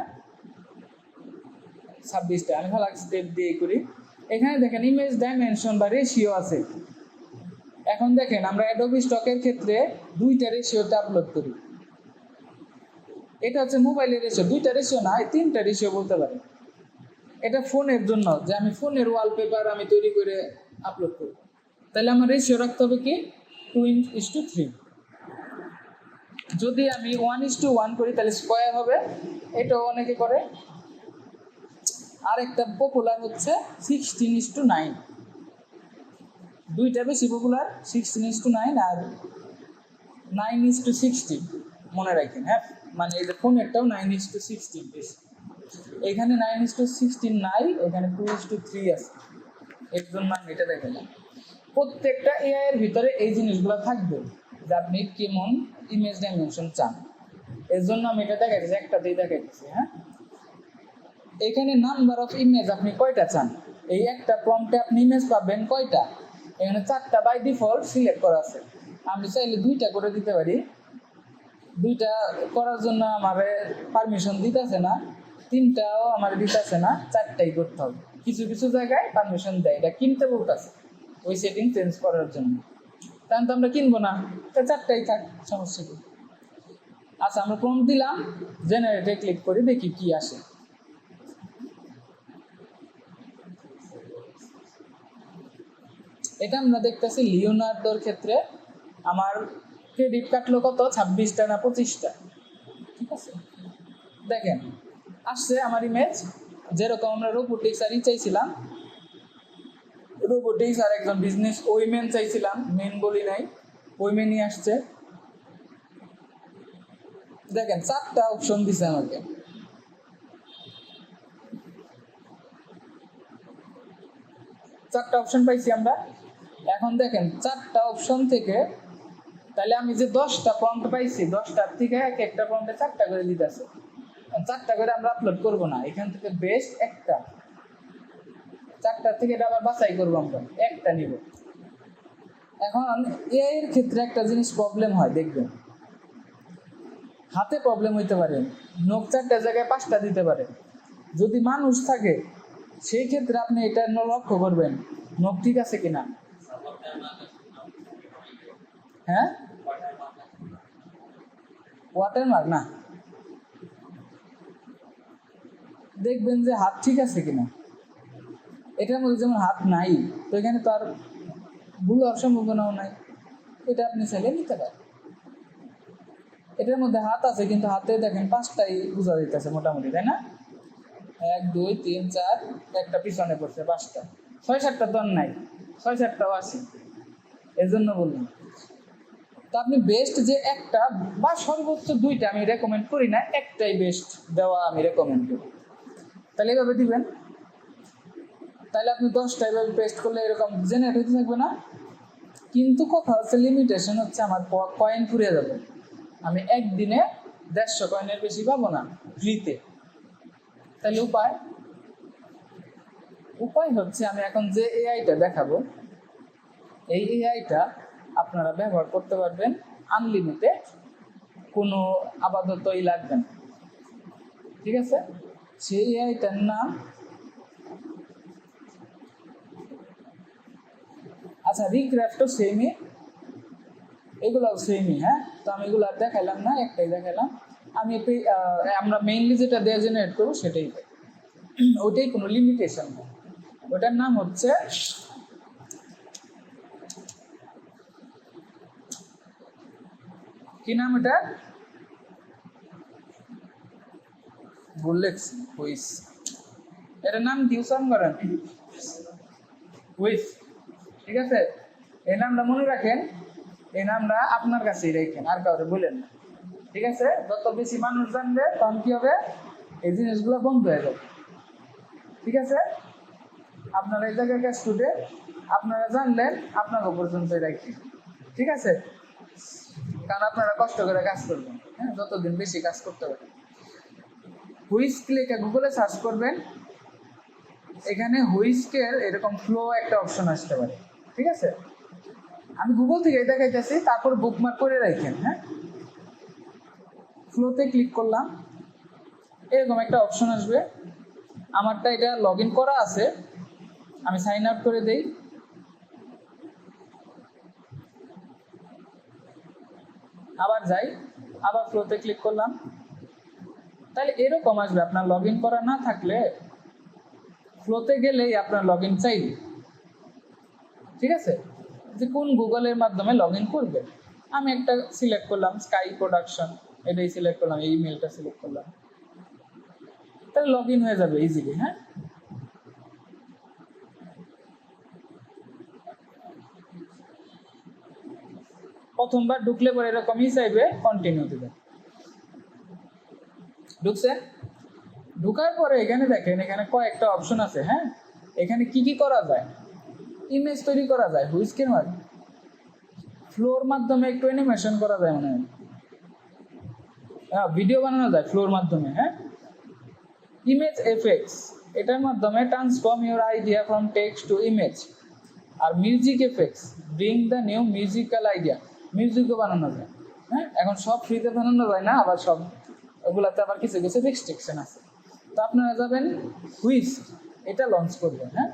26টা, আমি ফ্লাক্স ডেভ দিয়ে করি। এখানে দেখেন ইমেজ ডাইমেনশন বা রেশিও আছে। এখন দেখেন আমরা অ্যাডোবি স্টকের ক্ষেত্রে 2টা রেশিওতে আপলোড করি। এটা হচ্ছে মোবাইলের রেশিও, 2টা রেশিও না, 3টা রেশিও বলতে পারি। এটা ফোনের জন্য, যে আমি ফোনের ওয়ালপেপার আমি তৈরি করে আপলোড করি, তাহলে আমার রেশিও রাখতে হবে কি 2:3। যদি আমি 1:1 করি তাহলে স্কোয়ার হবে, এটাও অনেকে করে। আর একটা পপুলার হচ্ছে 16:9, দুইটা বেশি পপুলার, 16:9 আর 9:16, মনে রাখেন। হ্যাঁ, মানে এই যে ফোনেরটাও 9:16 বেশি, এখানে 9:16 নাই, এখানে 2:3 আছে, এর জন্য আমি এটা দেখালাম। প্রত্যেকটা এআই এর ভিতরে এই জিনিসগুলো থাকবে, যে আপনি কেমন ইমেজ ডাইমেনশন চান, এর জন্য আমি এটা দেখাইছি, একটাতেই দেখাইছি। হ্যাঁ, এখানে নাম্বার অফ ইমেজ আপনি কয়টা চান, এই একটা প্রম্পটে আপনি ইমেজ পাবেন কয়টা, এখানে 4টা বাই ডিফল্ট সিলেক্ট করা আছে। আমি চাইলে 2টা করে দিতে পারি, 2টা করার জন্য আমার পারমিশন দিতেছে না, 3টাও আমার দিতেছে না, 4টাই করতে হবে। কিছু কিছু জায়গায় পারমিশন দেয়, এটা কিনতে বলতেছে ওই সেটিং চেঞ্জ করার জন্য, তাহলে তো আমরা কিনবো না, তা 4টাই থাক, সমস্যা কি। আচ্ছা, আমরা প্রম্পট দিলাম, জেনারেটে ক্লিক করে দেখি কি আসে। এটা আমরা দেখতেছি লিওনার্দোর ক্ষেত্রে আমার ক্রেডিট কাটলো কত, 26টা না 25টা, ঠিক আছে। দেখেন আসছে আমার ইমেজ, যেরকম আমরা রোবোটিক্স আর চাইছিলাম, রোবোটিক্স আর একজন বিজনেস ওইমেন চাইছিলাম, মেন বলি নাই, ওইমেনই আসছে। দেখেন 4টা অপশন দিছে আমাকে, চারটা অপশন পাইছি আমরা। এখন দেখেন 4টা অপশন থেকে, তাহলে আমি যে 10টা প্রম্পট পাইছি, 10টার থেকে এক একটা প্রম্পটে 4টা করে দিতেছে, 4টা করে আমরা আপলোড করব না, এখান থেকে বেস্ট একটা, 4টার থেকে এটা আবার বাছাই করবো, আমরা একটা নিব। এখন এআই এর ক্ষেত্রে একটা জিনিস প্রবলেম হয়, দেখবেন হাতে প্রবলেম হইতে পারে, নোক 4টা জায়গায় 5টা দিতে পারে। যদি মানুষ থাকে সেই ক্ষেত্রে আপনি এটা লক্ষ্য করবেন নোক ঠিক আছে কিনা। হ্যাঁ, ওয়াটারমার্ক না, দেখবেন যে হাত ঠিক আছে কিনা। এটার মধ্যে যেমন হাত নাই, তো এখানে তো আর ভুল হওয়ার সম্ভাবনাও নাই, এটা আপনি চাইলে নিতে পারেন। এটার মধ্যে হাত আছে, কিন্তু হাতে দেখেন 5টাই বোঝা যাইতেছে মোটামুটি, তাই না? 1 2 3 4, একটা পিছনে পড়ছে 5টা, 6 7টা তো আর নাই, 6 7টাও আছে, এর জন্য বললাম। তো আপনি বেস্ট যে একটা বা সর্বোচ্চ 2টা আমি রেকমেন্ড করি না, একটাই বেস্ট দেওয়া আমি রেকমেন্ড করি, তাহলে এভাবে দিবেন। তাহলে আপনি 10টা এভাবে পেস্ট করলে এরকম জেনারেট হতে থাকবে না। কিন্তু কথা হচ্ছে লিমিটেশন হচ্ছে আমার কয়েন ফুরিয়ে যাবে, আমি একদিনে 150 কয়েনের বেশি পাবো না ফ্রিতে। তাহলে উপায় হচ্ছে, আমি এখন যে এআইটা দেখাবো, এই এআইটা আপনারা ব্যবহার করতে পারবেন আনলিমিটেড, কোনো আপাততই লাগবে না, ঠিক আছে। সেই এআইটার নাম, আচ্ছা রিক্রাফটও সেমই, এগুলোও সেমই। হ্যাঁ, তো আমি এগুলো আর দেখাইলাম না, একটাই দেখাইলাম। আমি একটু আমরা মেইনলি যেটা দিয়ে জেনারেট করবো সেটাই পাই, ওইটাই কোনো লিমিটেশন নেই। ওটার নাম হচ্ছে কি নাম, এটা বুলেটস হুইস, এটার নাম কি উচ্চারণ করেন? হুইস, ঠিক আছে। এই নামটা মনে রাখেন, এই নামটা আপনার কাছেই রাখেন, আর কাউকে বলেন না, ঠিক আছে। যত বেশি মানুষ জানবে তখন কি হবে, এই জিনিসগুলো বন্ধ হয়ে যাবে, ঠিক আছে। আপনারা এই জায়গায় স্টুডেন্ট, আপনারা জানলেন আপনাকে পর্যন্ত রাখি, ঠিক আছে। কারণ আপনারা কষ্ট করে কাজ করবেন, হ্যাঁ, যতদিন বেশি কাজ করতে পারেন। হুইস্ক লিখে গুগলে সার্চ করবেন, এখানে হুইস্কের এরকম ফ্লো একটা অপশন আসতে পারে, ঠিক আছে। আমি গুগল থেকে দেখাইতেছি, তারপর বুকমার্ক করে রাখেন। হ্যাঁ, ফ্লোতে ক্লিক করলাম, এরকম একটা অপশন আসবে। আমারটা এটা লগ ইন করা আছে, আমি সাইন আপ করে দেই। আবার যাই, আবার ফ্লোতে ক্লিক করলাম, তাহলে এরকম আসবে। আপনার লগ ইন করা না থাকলে ফ্লোতে গেলেই আপনার লগ ইন চাইবে, ঠিক আছে, যে কোন গুগলের মাধ্যমে লগ ইন করবে। আমি একটা সিলেক্ট করলাম, স্কাই প্রোডাকশন, এটাই সিলেক্ট করলাম, এই ইমেলটা সিলেক্ট করলাম, তাহলে লগ ইন হয়ে যাবে ইজিলি। হ্যাঁ, প্রথমবার ঢুকলে পরে এরকমই চাইবে, কন্টিনিউ দিবেন। ঢুকছেন, ঢুকার পরে এখানে দেখেন, এখানে কয়েকটা অপশন আছে। হ্যাঁ, এখানে কি কি করা যায়, ইমেজ তৈরি করা যায় হুইস্কের মাধ্যমে, ফ্লোর মাধ্যমে একটু অ্যানিমেশন করা যায়, মনে হয় ভিডিও বানানো যায় ফ্লোর মাধ্যমে। হ্যাঁ, ইমেজ এফেক্টস, এটার মাধ্যমে transform your idea from text to image. আর music effects, bring the new musical idea, মিউজিকও বানানো যায়। হ্যাঁ, এখন সব ফ্রিতে বানানো যায় না, আবার সব ওগুলাতে আবার কিছু কিছু রেস্ট্রিকশন আছে। তো আপনারা যাবেন হুইস্ক, এটা লঞ্চ করবেন। হ্যাঁ,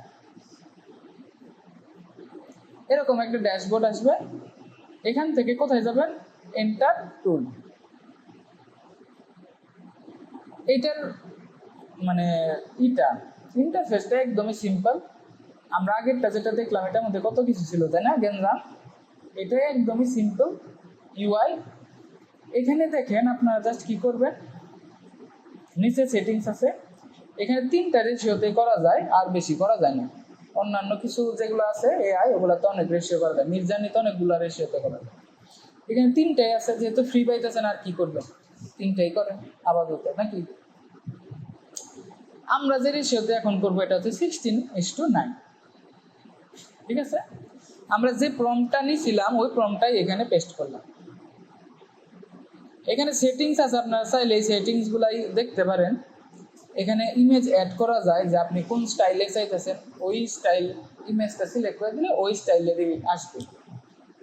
এরকম একটা ড্যাশবোর্ড আসবে, এখান থেকে কোথায় যাবেন, এন্টার টুল। এটার মানে ইন্টারফেসটা একদমই সিম্পল। আমরা আগেরটা যেটা দেখলাম এটার মধ্যে কত কিছু ছিল, তাই না, গেঞ্জাম। এটা একদমই সিম্পল ইউআই। এখানে দেখেন আপনারা জাস্ট কি করবেন, নিচে সেটিংস আছে, এখানে 3টা রেশিওতে করা যায়, আর বেশি করা যায় না। অন্যান্য কিছু যেগুলো আছে এআই, ওগুলোতে অনেক রেশিও করা যায়, মির্জানিতে অনেকগুলো রেশিওতে করা যায়। এখানে 3টাই আছে, যেহেতু ফ্রি পাইতেছেন আর কি করবেন, 3টাই করেন আপাতত, নাকি। আমরা যে রেশিওতে এখন করবো এটা হচ্ছে 16:9, ঠিক আছে। আমরা যে প্রম্পটটা নিয়েছিলাম ওই প্রম্পটটাই এখানে পেস্ট করলাম। এখানে সেটিংস আছে, আপনারা চাইলে এই সেটিংসগুলাই দেখতে পারেন। এখানে ইমেজ অ্যাড করা যায়, যে আপনি কোন স্টাইলে চাইতেছেন ওই স্টাইল ইমেজটা সিলেক্ট করে দিলে ওই স্টাইলেরই আসবে।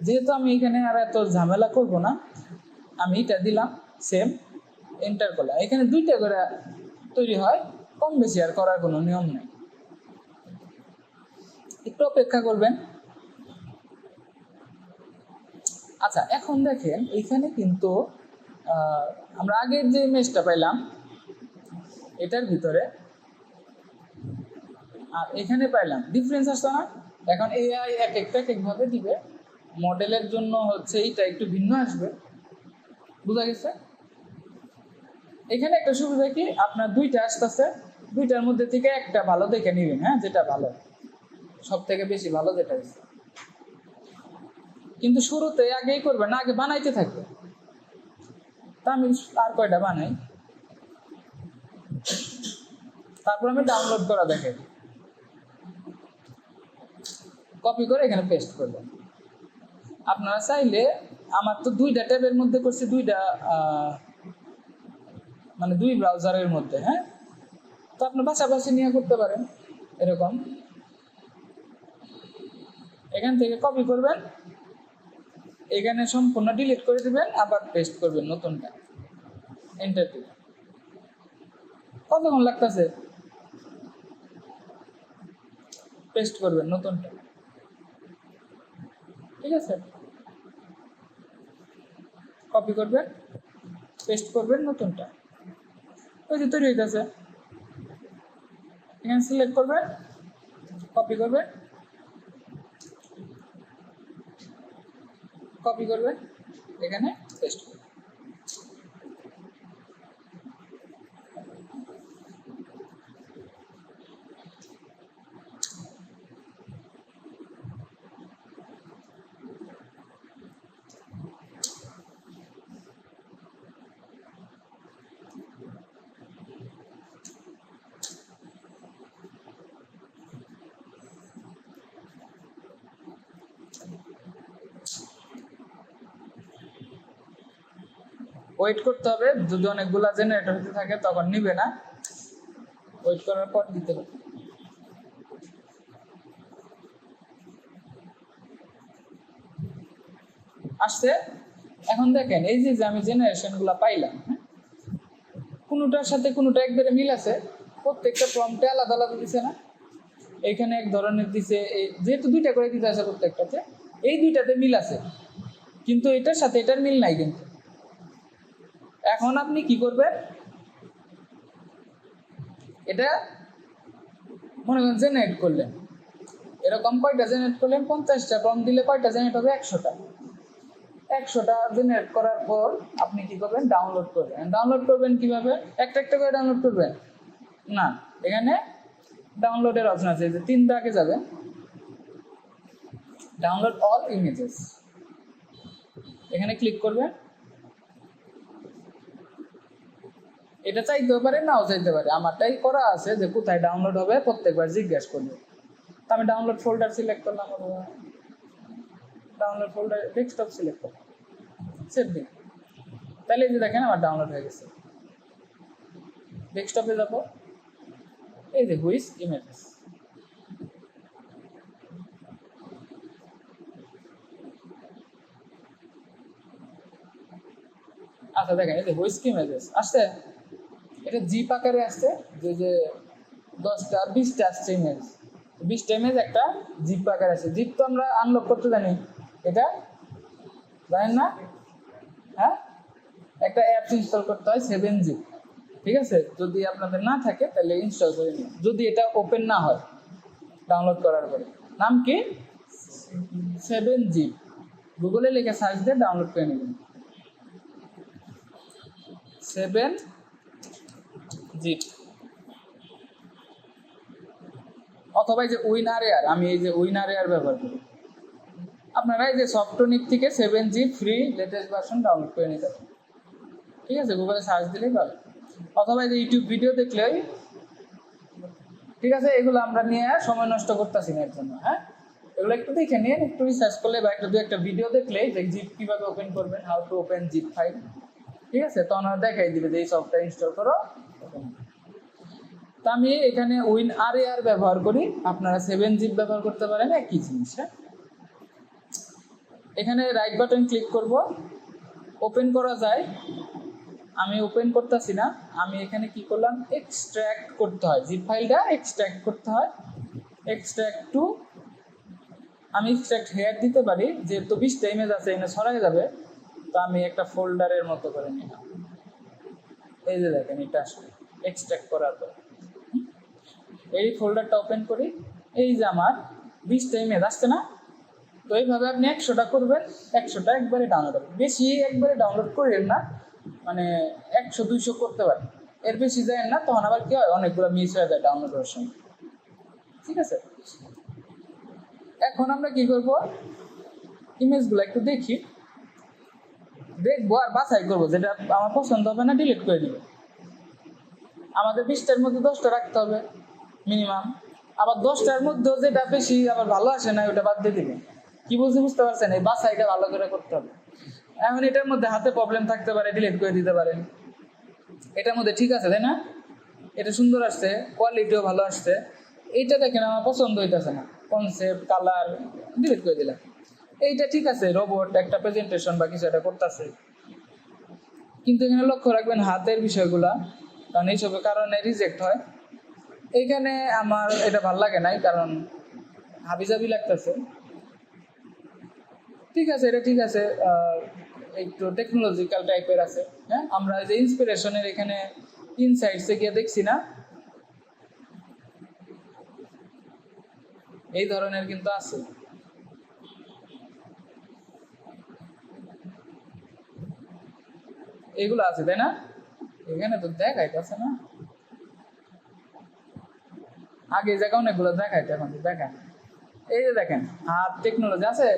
যেহেতু আমি এখানে আর এত ঝামেলা করব না, আমি এটা দিলাম, সেম, এন্টার করলাম। এখানে 2টা করে তৈরি হয়, কম বেশি আর করার কোনো নিয়ম নেই। একটু অপেক্ষা করবেন। আচ্ছা, এখন দেখেন এইখানে কিন্তু আমরা আগের যে ইমেজটা পাইলাম এটার ভিতরে আর এখানে পাইলাম ডিফারেন্স আসতো না। এখন এআই এক একভাবে দিবে, মডেলের জন্য হচ্ছে এইটা একটু ভিন্ন আসবে, বুঝা গেছে। এখানে একটা সুবিধা কি, আপনার 2টা আসতেছে, 2টার মধ্যে থেকে একটা ভালো দেখে নিবেন। হ্যাঁ, যেটা ভালো, সব থেকে বেশি ভালো যেটা হচ্ছে। কিন্তু শুরুতে আগেই করবে না, আগে বানাইতে থাকবে। তা আমি আর কয়টা বানাই, তারপর আমি ডাউনলোড করা দেখে কপি করে এখানে পেস্ট করবেন। আপনারা চাইলে, আমার তো 2টা ট্যাবের মধ্যে করছি, 2টা মানে 2 ব্রাউজারের মধ্যে। হ্যাঁ, তো আপনি পাশাপাশি নিয়ে করতে পারেন এরকম। এখান থেকে কপি করবেন, এখানে সম্পূর্ণ ডিলিট করে দিবেন, আবার পেস্ট করবেন নতুনটা, এন্টার দিবেন। কতক্ষণ লাগতেছে, পেস্ট করবেন নতুনটা। ঠিক আছে, কপি করবেন, পেস্ট করবেন নতুনটা, ওই যে তৈরি হইতেছে। এখানে সিলেক্ট করবেন, কপি করবেন, কপি করবেন, এখানে পেস্ট করবেন। ওয়েট করতে হবে, যদি অনেকগুলা জেনারেটর হতে থাকে তখন নিবে না, ওয়েট করার পর দিতে হবে। আসছে। এখন দেখেন এই যে আমি জেনারেশনগুলো পাইলাম, কোনোটার সাথে কোনোটা একবারে মিল আছে, প্রত্যেকটা প্রম্পটে আলাদা আলাদা দিছে না, এইখানে এক ধরনের দিছে, যেহেতু দুইটা করে দিতে আছে প্রত্যেকটাতে, এই দুইটাতে মিল আছে, কিন্তু এটার সাথে এটার মিল নাই। কিন্তু এখন আপনি কি করবেন, এটা মনে করেন জেনারেট করলেন, এরকম কয়টা জেনারেট করলেন, 50টা প্রম্পট দিলে কয়টা জেনারেট হবে, 100টা। 100টা জেনারেট করার পর আপনি কি করবেন, ডাউনলোড করবেন। ডাউনলোড করবেন কিভাবে, একটা একটা করে ডাউনলোড করবেন না, এখানে ডাউনলোডের অপশন আছে, যে 3 দাগে যাবে, ডাউনলোড অল ইমেজেস, এখানে ক্লিক করবেন। এটা চাইতেও পারে, নাও চাইতে পারে, আমারটাই করা আছে যে কোথায় ডাউনলোড হবে প্রত্যেকবার জিজ্ঞেস করবে। তো আমি ডাউনলোড ফোল্ডার সিলেক্ট করলাম, ডাউনলোড ফোল্ডার ডেস্কটপ সিলেক্ট করলাম, সেভ দিন, তাহলে এই যে দেখেন আমার ডাউনলোড হয়ে গেছে। ডেস্কটপে যাব, এই যে হুইচ ইমেজেস, আচ্ছা দেখেন এই যে হুইচ ইমেজেস আসছে, এটা জিপ আকারে আসছে, যে 10টা 20টা আসছে ইমেজ, 20টা ইমেজ একটা জিপ আকারে আছে। জিপ তো আমরা আনলক করতে জানি, এটা জানেন না? হ্যাঁ, একটা অ্যাপস ইনস্টল করতে হয় 7zip, ঠিক আছে? যদি আপনাদের না থাকে তাহলে ইনস্টল করে নিন, যদি এটা ওপেন না হয় ডাউনলোড করার পরে। নাম কি? 7zip, গুগলে লিখে সার্চ দিয়ে ডাউনলোড করে নেবেন 7zip। অথবা এই যে উইনার এয়ার, আমি এই যে উইনার এয়ার ব্যবহার করি। আপনারা এই যে সফটনিক থেকে 7zip free latest version download করে নিতে পারেন, ঠিক আছে? গুগলে সার্চ দিলেই পাবেন, অথবা এই যে ইউটিউব ভিডিও দেখলেই, ঠিক আছে? এগুলো আমরা নিয়ে সময় নষ্ট করতেছি না এর জন্য, হ্যাঁ? এগুলো একটু দেখে নিন, একটু রিসার্চ করলে বা একটা ভিডিও দেখলেই যে জিপ কীভাবে ওপেন করবেন, how to open zip file, ঠিক আছে? তখন দেখাই দিবে যে এই সফটওয়্যার ইনস্টল করো। তো আমি এখানে উইনআরএয়ার ব্যবহার করি, আপনারা 7zip ব্যবহার করতে পারেন, একই জিনিস। হ্যাঁ, এখানে রাইট বাটন ক্লিক করব, ওপেন করা যায়, আমি ওপেন করতেছি না, আমি এখানে কি করলাম, এক্সট্র্যাক্ট করতে হয়, জিপ ফাইলটা এক্সট্র্যাক্ট করতে হয়, এক্সট্র্যাক্ট টু, আমি এক্সট্র্যাক্ট হেয়ার দিতে পারি, যেহেতু 20টা ইমেজ আছে এখানে ছড়াই যাবে, তো আমি একটা ফোল্ডারের মতো করে নিলাম। এই যে দেখেন এটা আসলে এক্সট্র্যাক্ট করার পর এই ফোল্ডারটা ওপেন করি, এই যে আমার 20টা ইমেজ আসছে না? তো এইভাবে আপনি 100টা করবেন, 100টা একবারে ডাউনলোড হবে। বেশি একবারে ডাউনলোড করেন না, মানে 100-200 করতে পারেন, এর বেশি যায় না, তখন আবার কি হয়, অনেকগুলো মিস হয়ে যায় ডাউনলোড করার সময়, ঠিক আছে? এখন আমরা কি করব, ইমেজগুলো একটু দেখবো আর বাছাই করবো, যেটা আমার পছন্দ হবে না ডিলিট করে দিব। আমাদের 20টার মধ্যে 10টা রাখতে হবে মিনিমাম, আবার 10টার মধ্যেও যেটা বেশি আবার ভালো আসে না ওটা বাদ দিয়ে দিবেন। কি বুঝতে পারছেন? এই বাছাইটা ভালো করে করতে হবে। এখন এটার মধ্যে হাতে প্রবলেম থাকতে পারে, ডিলিট করে দিতে পারেন। এটার মধ্যে ঠিক আছে, তাই না? এটা সুন্দর আসছে, কোয়ালিটিও ভালো আসছে, এইটা দেখেন আমার পছন্দ হইতেছে না, কনসেপ্ট কালার ডিলিট করে দিলাম। এইটা ঠিক আছে, রোবট একটা প্রেজেন্টেশন বা কিছু একটা করতেছে, কিন্তু এখানে লক্ষ্য রাখবেন হাতের বিষয়গুলা, কারণ এইসবের কারণে রিজেক্ট হয়। এইখানে আমার এটা ভালো লাগে নাই, কারণ হাবিজাবি লাগতেছে, ঠিক আছে, এটা ঠিক আছে, একটু টেকনোলজিক্যাল টাইপের আছে। হ্যাঁ, আমরা যে ইন্সপিরেশনের এখানে ইনসাইটসে গিয়ে দেখছি না, এই ধরনের কিন্তু আছে। এগুলো আছে তাই না? এখানে তো দেখাইতেছে না, আগে জায়গা অনেকগুলো দেখাইতে, এখন তো দেখেন। এই যে দেখেন হাত টেকনোলজি আছে,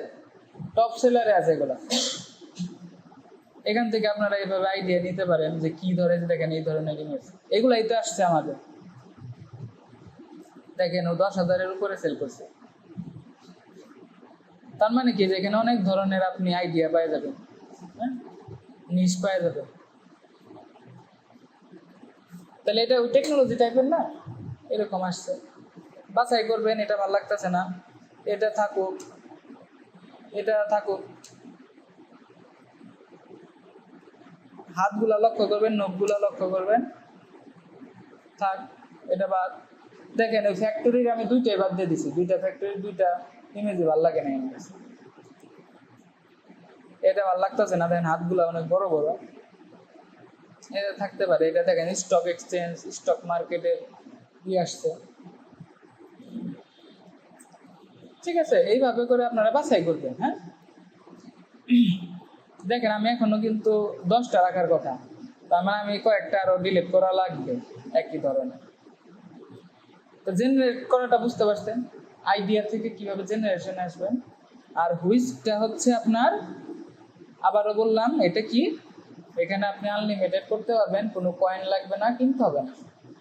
টপ সেলারে আছে এগুলো। এখান থেকে আপনারা এইভাবে আইডিয়া নিতে পারেন যে কি ধরে, দেখেন এই ধরনের ইমেজ এগুলাই তো আসছে আমাদের। দেখেন ও 10,000-এর উপরে সেল করছে, তার মানে কি যে এখানে অনেক ধরনের আপনি আইডিয়া পাই যাবেন, হ্যাঁ, নিশ পাই যাবেন। তাহলে এটা ওই টেকনোলজি টাইপের না, এরকম আসছে। বাছাই করবেন, এটা ভালো লাগতেছে না, এটা থাকুক, এটা থাকুক। হাতগুলা লক্ষ্য করবেন, নখগুলা লক্ষ্য করবেন, থাক, এটা বাদ। দেখেন ওই ফ্যাক্টরির আমি দুইটাই বাদ দিয়ে দিছি, দুইটা ফ্যাক্টরির দুইটা ইমেজই ভালো লাগে না ইমেজ। এটা ভালো লাগতেছে না, দেখেন হাতগুলা অনেক বড় বড়, এটা থাকতে পারে। এটা দেখেন স্টক এক্সচেঞ্জ, স্টক মার্কেটের ই আসছে। ঠিক আছে, এইভাবে করে আপনারা বাছাই করবেন। হ্যাঁ, দেখেন আমি এখনো কিন্তু 10টা রাখার কথা, তার মানে আমি কয়েকটা আরো ডিলিট করা লাগবে একই ধরনের। তো জেনারেট করাটা বুঝতে পারছেন, আইডিয়া থেকে কিভাবে জেনারেশন আসবেন। আর হুইচটা হচ্ছে আপনার, আবারও বললাম, এটা কি, এখানে আপনি আনলিমিটেড করতে পারবেন, কোনো কয়েন লাগবে না, কিনতে হবে না।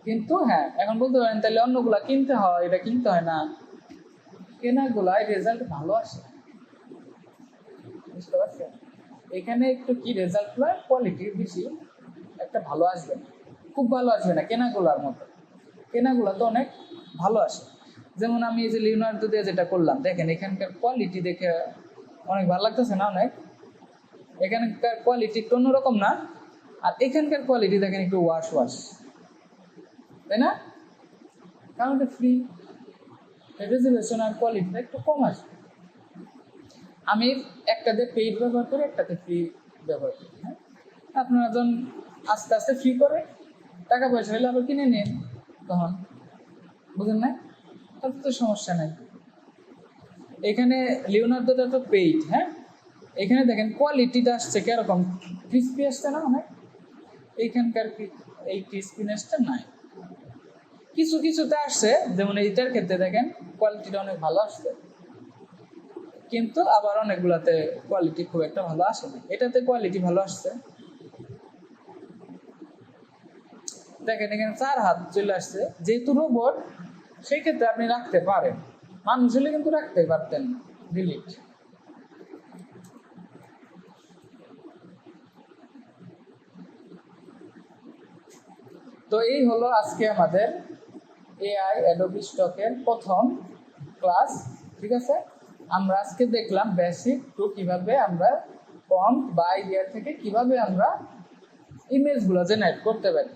কিন্তু হ্যাঁ, এখন বলতে পারেন তাহলে অন্যগুলা কিনতে হয়, এটা কিনতে হয় না। কেনাগুলায় রেজাল্ট ভালো আসে, বুঝতে পারছেন? এখানে একটু কি রেজাল্টগুলো কোয়ালিটি বেশি একটা ভালো আসবে না, খুব ভালো আসবে না কেনাগুলার মতো। কেনাগুলা তো অনেক ভালো আসে। যেমন আমি এই যে লিওনার্দো দিয়ে যেটা করলাম, দেখেন এখানকার কোয়ালিটি দেখে অনেক ভালো লাগতেছে না? অনেক, এখানকার কোয়ালিটি একটু অন্যরকম না, আর এখানকার কোয়ালিটি দেখেন একটু ওয়াশ ওয়াশ, তাই না? কারণ এটা ফ্রি, রেজুলেশন আর কোয়ালিটিটা একটু কম আসবে। আমি একটাতে পেইড ব্যবহার করি, একটাতে ফ্রি ব্যবহার করি। হ্যাঁ, আপনারা যখন আস্তে আস্তে ফ্রি করে টাকা পয়সা হলে আবার কিনে নিন তখন, বুঝেন না? তাতে তো সমস্যা নাই। এখানে লিওনার্দোটা তো পেইড। হ্যাঁ, এখানে দেখেন কোয়ালিটিটা আসছে কিরকম, ক্রিস্পি আসছে না অনেক? এইখানকার এই ক্রিস্পিনেসটা নাই, কিছু কিছুতে আসছে। যেমন এইটার ক্ষেত্রে দেখেন কোয়ালিটিটা অনেক ভালো আসছে, কিন্তু আবার অনেকগুলাতে কোয়ালিটি খুব একটা ভালো আসে না। এটাতে কোয়ালিটি ভালো আসছে, দেখেন এখানে 4 হাত চলে আসছে। যেহেতু রোবট, সেই ক্ষেত্রে আপনি রাখতে পারেন, মানুষ হলে কিন্তু রাখতে পারতেন না, ডিলিট। তো এই হলো আজকে আমাদের এআই অ্যাডোবি স্টকের প্রথম ক্লাস। ঠিক আছে, আমরা আজকে দেখলাম বেসিক টু কিভাবে আমরা প্রম্পট বা আইডিয়া থেকে কিভাবে আমরা ইমেজগুলো জেনারেট করতে পারি।